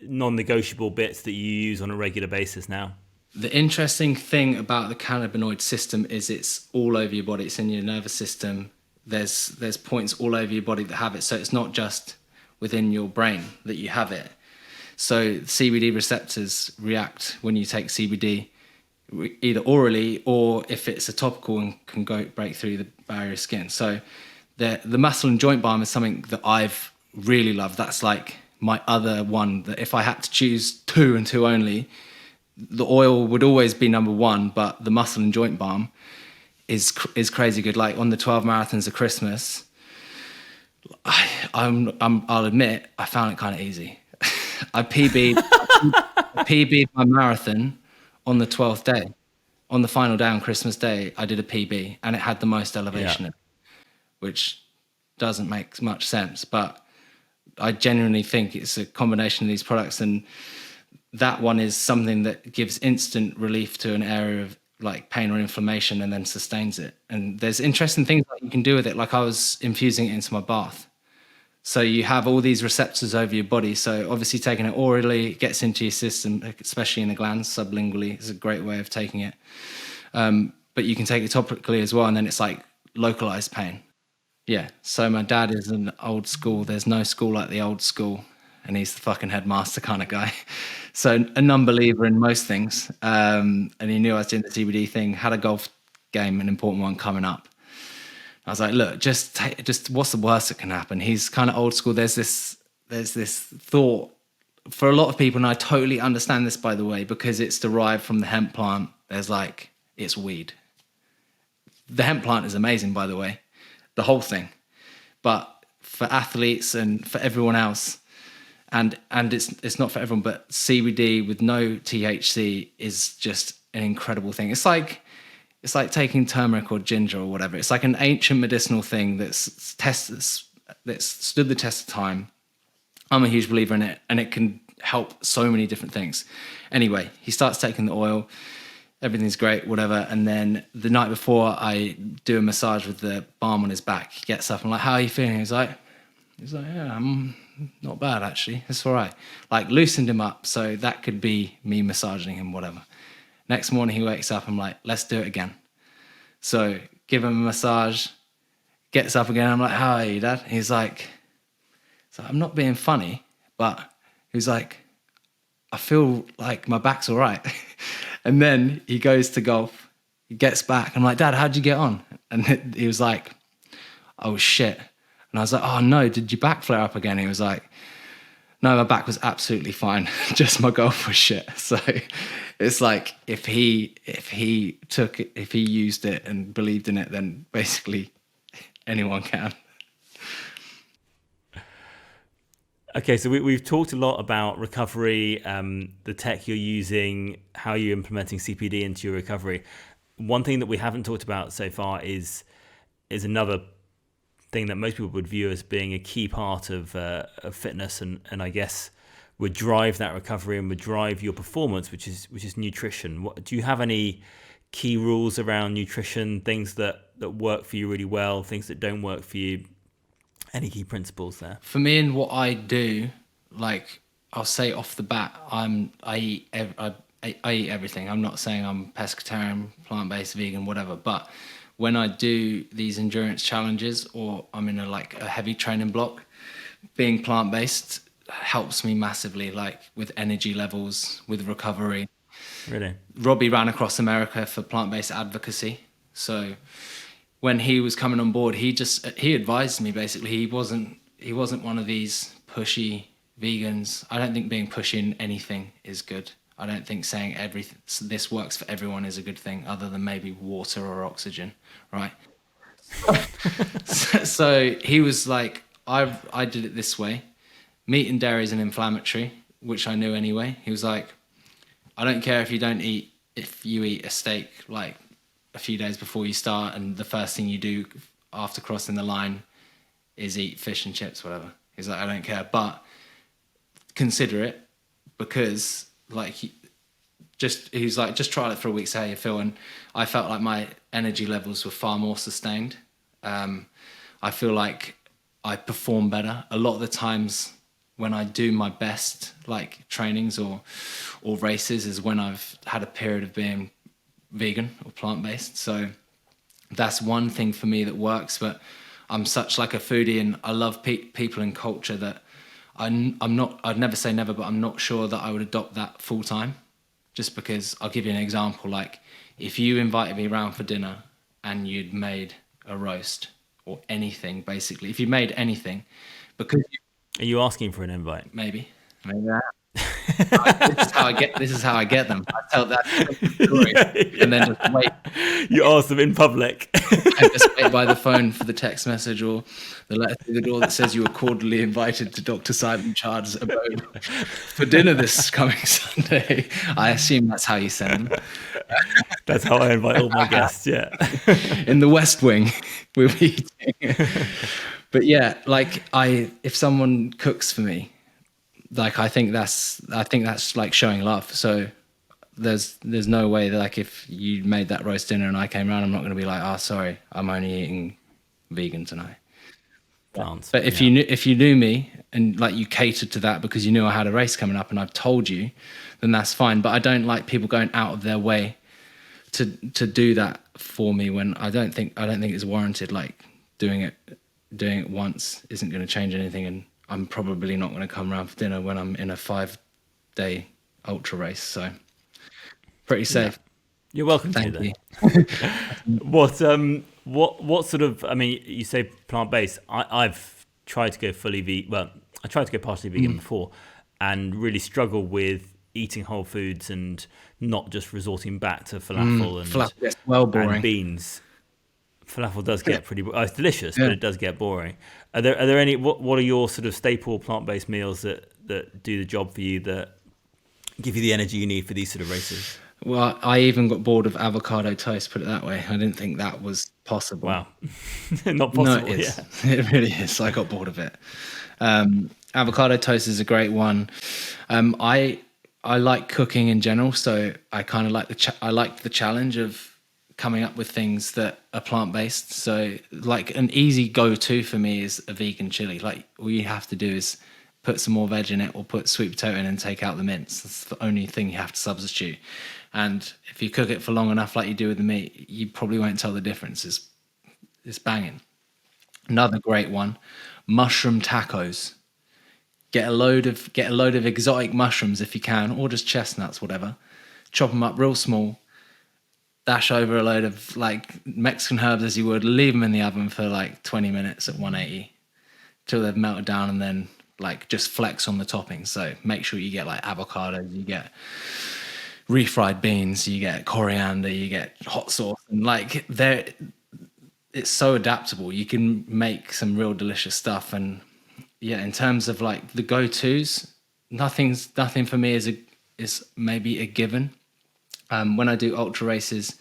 non-negotiable bits that you use on a regular basis now? The interesting thing about the cannabinoid system is it's all over your body. It's in your nervous system. There's points all over your body that have it. So it's not just within your brain that you have it. So CBD receptors react when you take CBD either orally or if it's a topical and can break through the barrier of skin. So the muscle and joint balm is something that I've really loved. That's like my other one that if I had to choose two and two only, the oil would always be number one, but the muscle and joint balm is crazy good. Like on the 12 marathons of Christmas, I'll admit I found it kind of easy. I PB'd my marathon on the 12th day. On the final day on Christmas Day, I did a PB, and it had the most elevation in it, which doesn't make much sense. But I genuinely think it's a combination of these products, and that one is something that gives instant relief to an area of like pain or inflammation and then sustains it. And there's interesting things that you can do with it. Like I was infusing it into my bath. So you have all these receptors over your body. So obviously taking it orally gets into your system, especially in the glands. Sublingually is a great way of taking it. But you can take it topically as well, and then it's like localized pain. Yeah. So my dad is an old school. There's no school like the old school, and he's the fucking headmaster kind of guy. So a non-believer in most things. And he knew I was doing the CBD thing, had a golf game, an important one coming up. I was like, look, just what's the worst that can happen? He's kind of old school. There's this thought for a lot of people, and I totally understand this, by the way, because it's derived from the hemp plant. There's like, it's weed. The hemp plant is amazing, by the way, the whole thing. But for athletes and for everyone else, and it's not for everyone, but CBD with no THC is just an incredible thing. It's like taking turmeric or ginger or whatever. It's like an ancient medicinal thing that's stood the test of time. I'm a huge believer in it, and it can help so many different things. Anyway, he starts taking the oil. Everything's great, whatever. And then the night before, I do a massage with the balm on his back. He gets up. I'm like, how are you feeling? He's like, yeah, I'm not bad, actually. It's all right. Like, loosened him up. So that could be me massaging him, whatever. Next morning, he wakes up. I'm like, let's do it again. So give him a massage, gets up again. I'm like, how are you, Dad? He's like, I'm not being funny, but he's like, I feel like my back's all right. And then he goes to golf. He gets back. I'm like, Dad, how'd you get on? And he was like, oh, shit. And I was like, oh, no, did your back flare up again? He was like, no, my back was absolutely fine. Just my golf was shit. So it's like if he used it and believed in it, then basically anyone can. Okay, so we've talked a lot about recovery, the tech you're using, how you're implementing CPD into your recovery. One thing that we haven't talked about so far is another thing that most people would view as being a key part of fitness, and I guess would drive that recovery and would drive your performance, which is nutrition. Do you have any key rules around nutrition, things that work for you really well, things that don't work for you? Any key principles there? For me and what I do, like I'll say off the bat, I eat everything. I'm not saying I'm pescatarian, plant-based, vegan, whatever, but when I do these endurance challenges or I'm in a heavy training block, being plant-based helps me massively, like with energy levels, with recovery. Really? Robbie ran across America for plant-based advocacy. So when he was coming on board, he advised me basically. He wasn't one of these pushy vegans. I don't think being pushy in anything is good. I don't think saying this works for everyone is a good thing, other than maybe water or oxygen, right? So he was like, I did it this way. Meat and dairy is an inflammatory, which I knew anyway. He was like, I don't care if you eat a steak like a few days before you start, and the first thing you do after crossing the line is eat fish and chips, whatever. He's like, I don't care, but consider it, because he's like, just try it for a week, see how you feel. And I felt like my energy levels were far more sustained. I feel like I perform better. A lot of the times when I do my best, like trainings or races, is when I've had a period of being vegan or plant-based. So that's one thing for me that works. But I'm such like a foodie, and I love people and culture that I'm not, I'd never say never, but I'm not sure that I would adopt that full time. Just because, I'll give you an example, like if you invited me around for dinner and you'd made a roast or anything, basically, if you made anything, because Are you asking for an invite? maybe that. This is how I get them. I tell that story, and then just wait. You ask them in public. I just wait by the phone for the text message or the letter through the door that says you were cordially invited to Dr. Simon Chard's abode for dinner this coming Sunday. I assume that's how you send them. That's how I invite all my guests. Yeah. In the West Wing, we'll be eating. But yeah, like if someone cooks for me, like I think that's like showing love. So there's no way that, like, if you made that roast dinner and I came around, I'm not going to be like, oh, sorry, I'm only eating vegan tonight. But if you knew me and like you catered to that because you knew I had a race coming up and I've told you, then that's fine. But I don't like people going out of their way to do that for me when I don't think it's warranted. Like doing it once isn't going to change anything, and I'm probably not going to come around for dinner when I'm in a 5-day ultra race. So pretty safe. Yeah. You're welcome Thank to you. What sort of, I mean, you say plant-based. I've tried to go fully vegan. Well, I tried to go partially vegan before and really struggle with eating whole foods and not just resorting back to falafel and Falafel gets well boring. And beans. Falafel does get pretty. It's delicious, but it does get boring. Are there any? What are your sort of staple plant-based meals that do the job for you, that give you the energy you need for these sort of races? Well, I even got bored of avocado toast, put it that way. I didn't think that was possible. Wow. Not possible. No, it is. Yeah. It really is. I got bored of it. Avocado toast is a great one. I like cooking in general, so I kind of like I like the challenge of coming up with things that are plant-based. So like an easy go-to for me is a vegan chili. Like all you have to do is put some more veg in it or put sweet potato in and take out the mince. That's the only thing you have to substitute. And if you cook it for long enough like you do with the meat, you probably won't tell the difference. It's banging. Another great one, mushroom tacos. Get a load of exotic mushrooms if you can, or just chestnuts, whatever. Chop them up real small. Dash over a load of like Mexican herbs as you would. Leave them in the oven for like 20 minutes at 180 till they've melted down, and then like just flex on the toppings. So make sure you get like avocado, you get refried beans, you get coriander, you get hot sauce, and like it's so adaptable. You can make some real delicious stuff. And yeah, in terms of like the go-tos, nothing for me is maybe a given. When I do ultra races,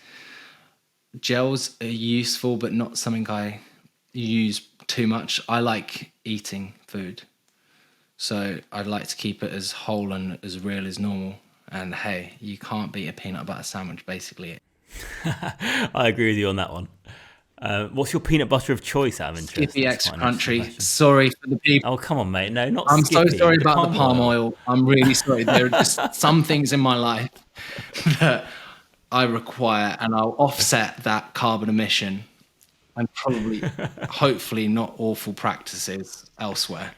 gels are useful, but not something I use too much. I like eating food, so I'd like to keep it as whole and as real as normal. And hey, you can't beat a peanut butter sandwich, basically. I agree with you on that one. What's your peanut butter of choice, out of interest? Skippy extra crunchy. Sorry for the people. Oh, come on, mate. No, not I'm Skippy. so sorry about the palm oil. I'm really sorry. There are just some things in my life that I require, and I'll offset that carbon emission and probably, hopefully, not awful practices elsewhere.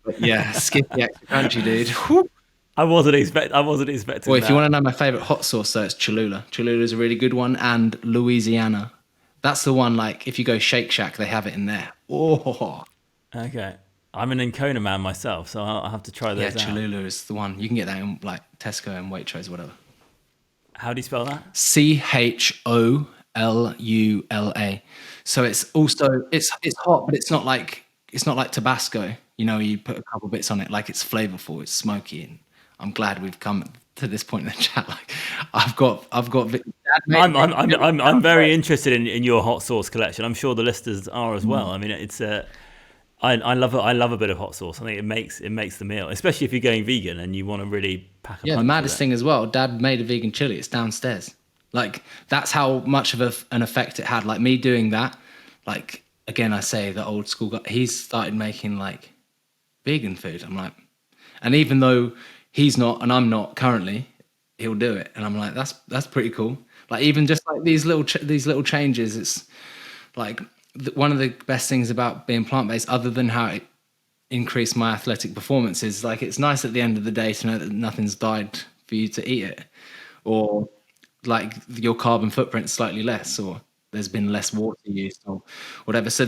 But yeah, Skippy extra crunchy, dude. Whew. I wasn't expecting. Well, if you want to know my favorite hot sauce, so it's Cholula. Cholula is a really good one, and Louisiana. That's the one. Like if you go Shake Shack, they have it in there. Oh. Okay, I'm an Ancona man myself, so I'll have to try those out. Cholula is the one. You can get that in like Tesco and Waitrose, whatever. How do you spell that? Cholula. So it's also it's hot, but it's not like Tabasco. You know, you put a couple bits on it. Like it's flavorful. It's smoky, and I'm glad we've come to this point in the chat. Like I've got. I'm very interested in your hot sauce collection. I'm sure the listeners are as well. I mean, it's I love it. I love a bit of hot sauce. I think it makes the meal, especially if you're going vegan and you want to really pack. Yeah, the maddest thing as well. Dad made a vegan chili. It's downstairs. Like that's how much of an effect it had. Like me doing that. Like again, I say the old school guy. He's started making like vegan food. I'm like, and even though he's not and I'm not currently, he'll do it, and I'm like, that's pretty cool. Like even just like these little changes, it's like one of the best things about being plant-based, other than how it increased my athletic performance, is like it's nice at the end of the day to know that nothing's died for you to eat it, or like your carbon footprint's slightly less, or there's been less water used or whatever. So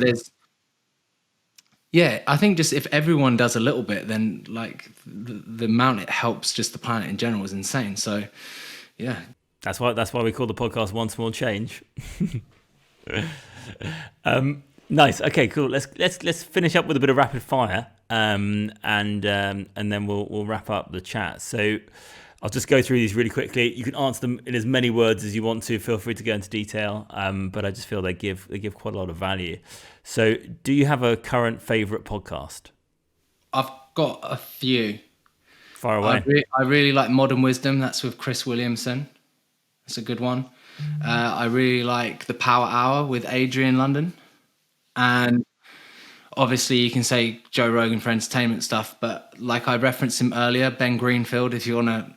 Yeah, I think just if everyone does a little bit, then like the amount it helps just the planet in general is insane. So yeah. That's why we call the podcast One Small Change. Nice. Okay, cool. Let's finish up with a bit of rapid fire, and then we'll wrap up the chat. So I'll just go through these really quickly. You can answer them in as many words as you want to. Feel free to go into detail, but I just feel they give quite a lot of value. So, do you have a current favorite podcast? I've got a few. Far away. I really like Modern Wisdom. That's with Chris Williamson. That's a good one. I really like The Power Hour with Adrian London. And obviously you can say Joe Rogan for entertainment stuff, but like I referenced him earlier, Ben Greenfield, if you want to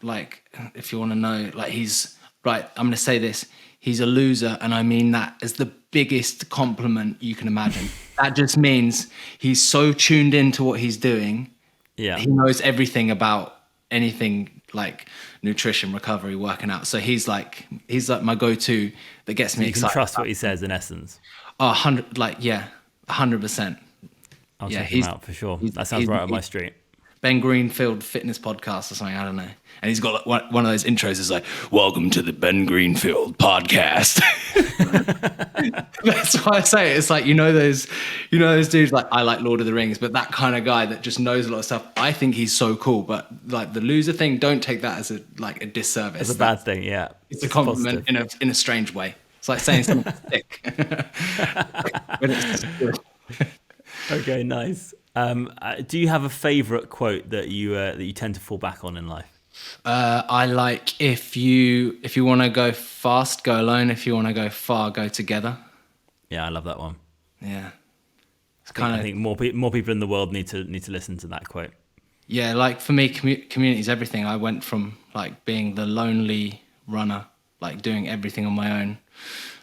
know, like he's right. I'm going to say this. He's a loser. And I mean that as the biggest compliment you can imagine. That just means he's so tuned into what he's doing. Yeah. He knows everything about anything like nutrition, recovery, working out. So he's like my go-to that gets me excited. You can trust what he says in essence. 100%. I'll check him out for sure. That sounds right up my street. Ben Greenfield Fitness Podcast or something, I don't know. And he's got like one of those intros is like, "Welcome to the Ben Greenfield Podcast." That's why I say it. It's like, those dudes like, I like Lord of the Rings, but that kind of guy that just knows a lot of stuff. I think he's so cool, but like the loser thing, don't take that as a disservice. It's a bad thing, yeah. It's a compliment in a strange way. It's like saying something thick. But it's good. Okay, nice. Do you have a favorite quote that you tend to fall back on in life? I like if you want to go fast, go alone. If you want to go far, go together. Yeah, I love that one. Yeah, I think more people in the world need to listen to that quote. Yeah, like for me, community is everything. I went from like being the lonely runner, like doing everything on my own,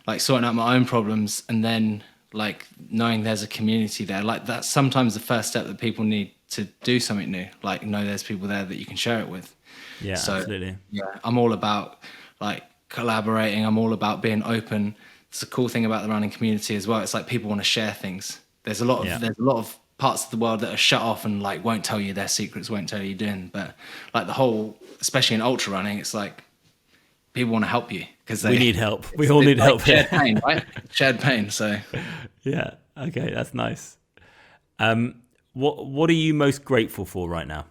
like sorting out my own problems, and then like knowing there's a community there. Like that's sometimes the first step that people need to do something new. Like know there's people there that you can share it with. Yeah, so, absolutely. Yeah, I'm all about like collaborating. I'm all about being open. It's a cool thing about the running community as well. It's like people want to share things. There's a lot of parts of the world that are shut off and like won't tell you their secrets, won't tell you you're doing. But like the whole, especially in ultra running, it's like people want to help you because we need help. We all need help. Shared pain, right? Shared pain. So yeah, okay, that's nice. What are you most grateful for right now?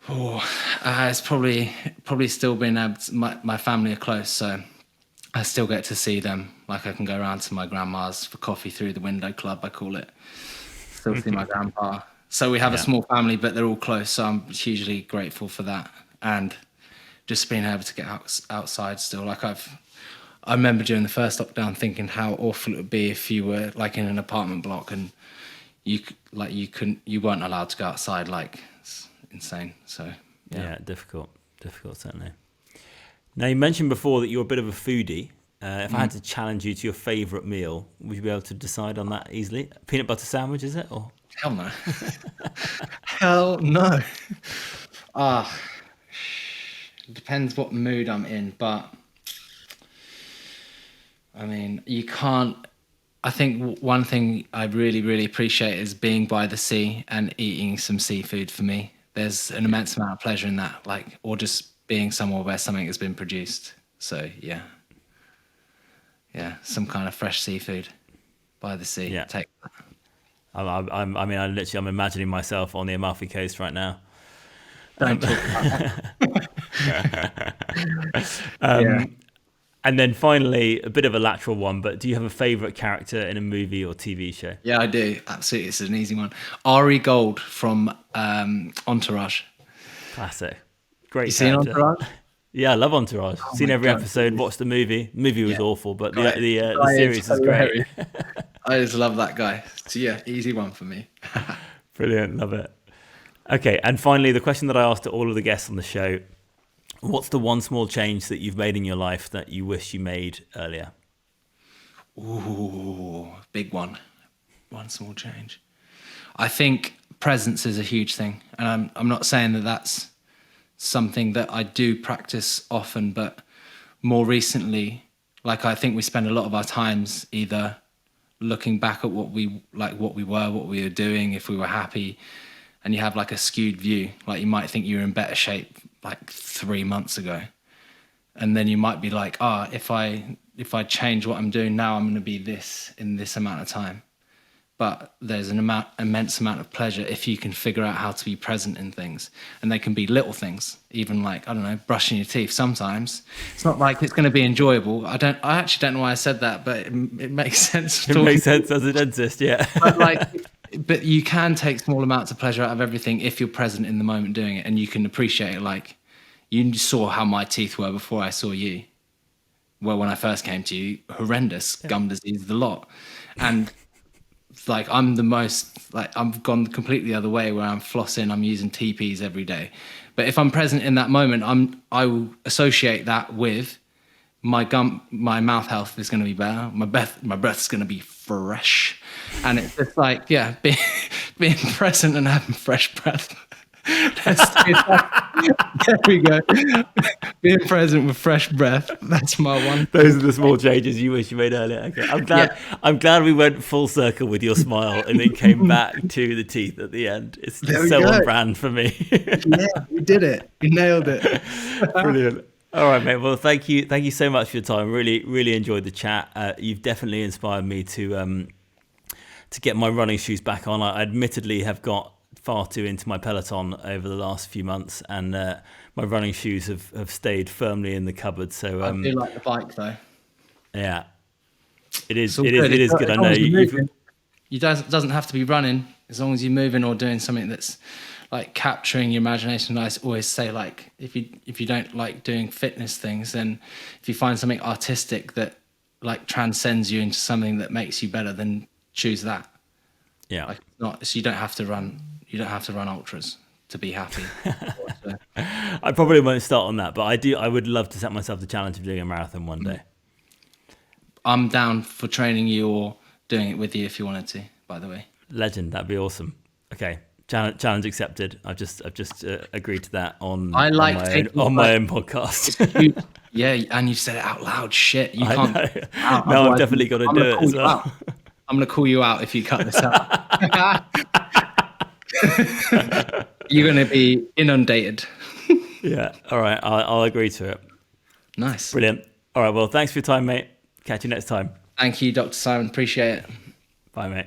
It's probably still been my family are close, so I still get to see them. Like I can go around to my grandma's for coffee through the window club, I call it. Still see my grandpa. So we have a small family, but they're all close. So I'm hugely grateful for that, and just being able to get outside still. Like I remember during the first lockdown thinking how awful it would be if you were like in an apartment block and you weren't allowed to go outside. Like it's insane. So yeah, difficult certainly. Now you mentioned before that you're a bit of a foodie. If I had to challenge you to your favourite meal, would you be able to decide on that easily? Peanut butter sandwich, is it? Or hell no. Hell no. It depends what mood I'm in, but I mean, you can't. I think one thing I really, really appreciate is being by the sea and eating some seafood for me. There's an immense amount of pleasure in that, like, or just being somewhere where something has been produced. So yeah, some kind of fresh seafood by the sea. Yeah. Take that. I'm imagining myself on the Amalfi Coast right now. Don't talk about that. And then finally, a bit of a lateral one, but do you have a favourite character in a movie or TV show? Yeah, I do. Absolutely. It's an easy one. Ari Gold from Entourage. Classic. Great. You seen Entourage? Yeah, I love Entourage. Seen every episode, watched the movie. The movie was awful, but the series is great. I just love that guy. So yeah, easy one for me. Brilliant. Love it. Okay, and finally, the question that I asked to all of the guests on the show: what's the one small change that you've made in your life that you wish you made earlier? Ooh, big one. One small change. I think presence is a huge thing, and I'm not saying that that's something that I do practice often, but more recently, like I think we spend a lot of our times either looking back at what we were, what we were doing, if we were happy, and you have like a skewed view. Like you might think you were in better shape like 3 months ago, and then you might be like, if I change what I'm doing now, I'm going to be this in this amount of time. But there's an immense amount of pleasure if you can figure out how to be present in things. And they can be little things, even like, I don't know, brushing your teeth. Sometimes it's not like it's going to be enjoyable. I actually don't know why I said that, but it makes sense. It makes sense as a dentist, yeah. But you can take small amounts of pleasure out of everything if you're present in the moment doing it, and you can appreciate it. Like you saw how my teeth were before I saw you. Well, when I first came to you, horrendous, gum disease, the lot. And like I've gone completely the other way where I'm flossing, I'm using TPs every day. But if I'm present in that moment, I will associate that with my mouth health is going to be better. My breath's going to be fresh. And it's just like, being present and having fresh breath. Let's do that. There we go. Being present with fresh breath. That's my one. Those are the small changes you wish you made earlier. Okay. I'm glad we went full circle with your smile and then came back to the teeth at the end. It's so on brand for me. Yeah, we did it. We nailed it. Brilliant. All right, mate. Well, thank you so much for your time. Really, really enjoyed the chat. You've definitely inspired me to get my running shoes back on. I admittedly have got far too into my Peloton over the last few months, and my running shoes have stayed firmly in the cupboard. So I do like the bike though. Yeah, it is good. I know you doesn't have to be running, as long as you're moving or doing something that's like capturing your imagination. I always say, like, if you don't like doing fitness things, then if you find something artistic that like transcends you into something that makes you better, then choose that. Yeah. So you don't have to run. You don't have to run ultras to be happy. I probably won't start on that, but I would love to set myself the challenge of doing a marathon one day. I'm down for training you or doing it with you if you wanted to, by the way. Legend, that'd be awesome. Okay, challenge accepted. I've just agreed to that on my own podcast. Yeah, and you said it out loud. Shit, you can't. No, I've definitely got to do it as well. I'm going to call you out if you cut this out. You're going to be inundated. Yeah. All right. I'll agree to it. Nice. Brilliant. All right. Well, thanks for your time, mate. Catch you next time. Thank you, Dr. Simon. Appreciate it. Bye, mate.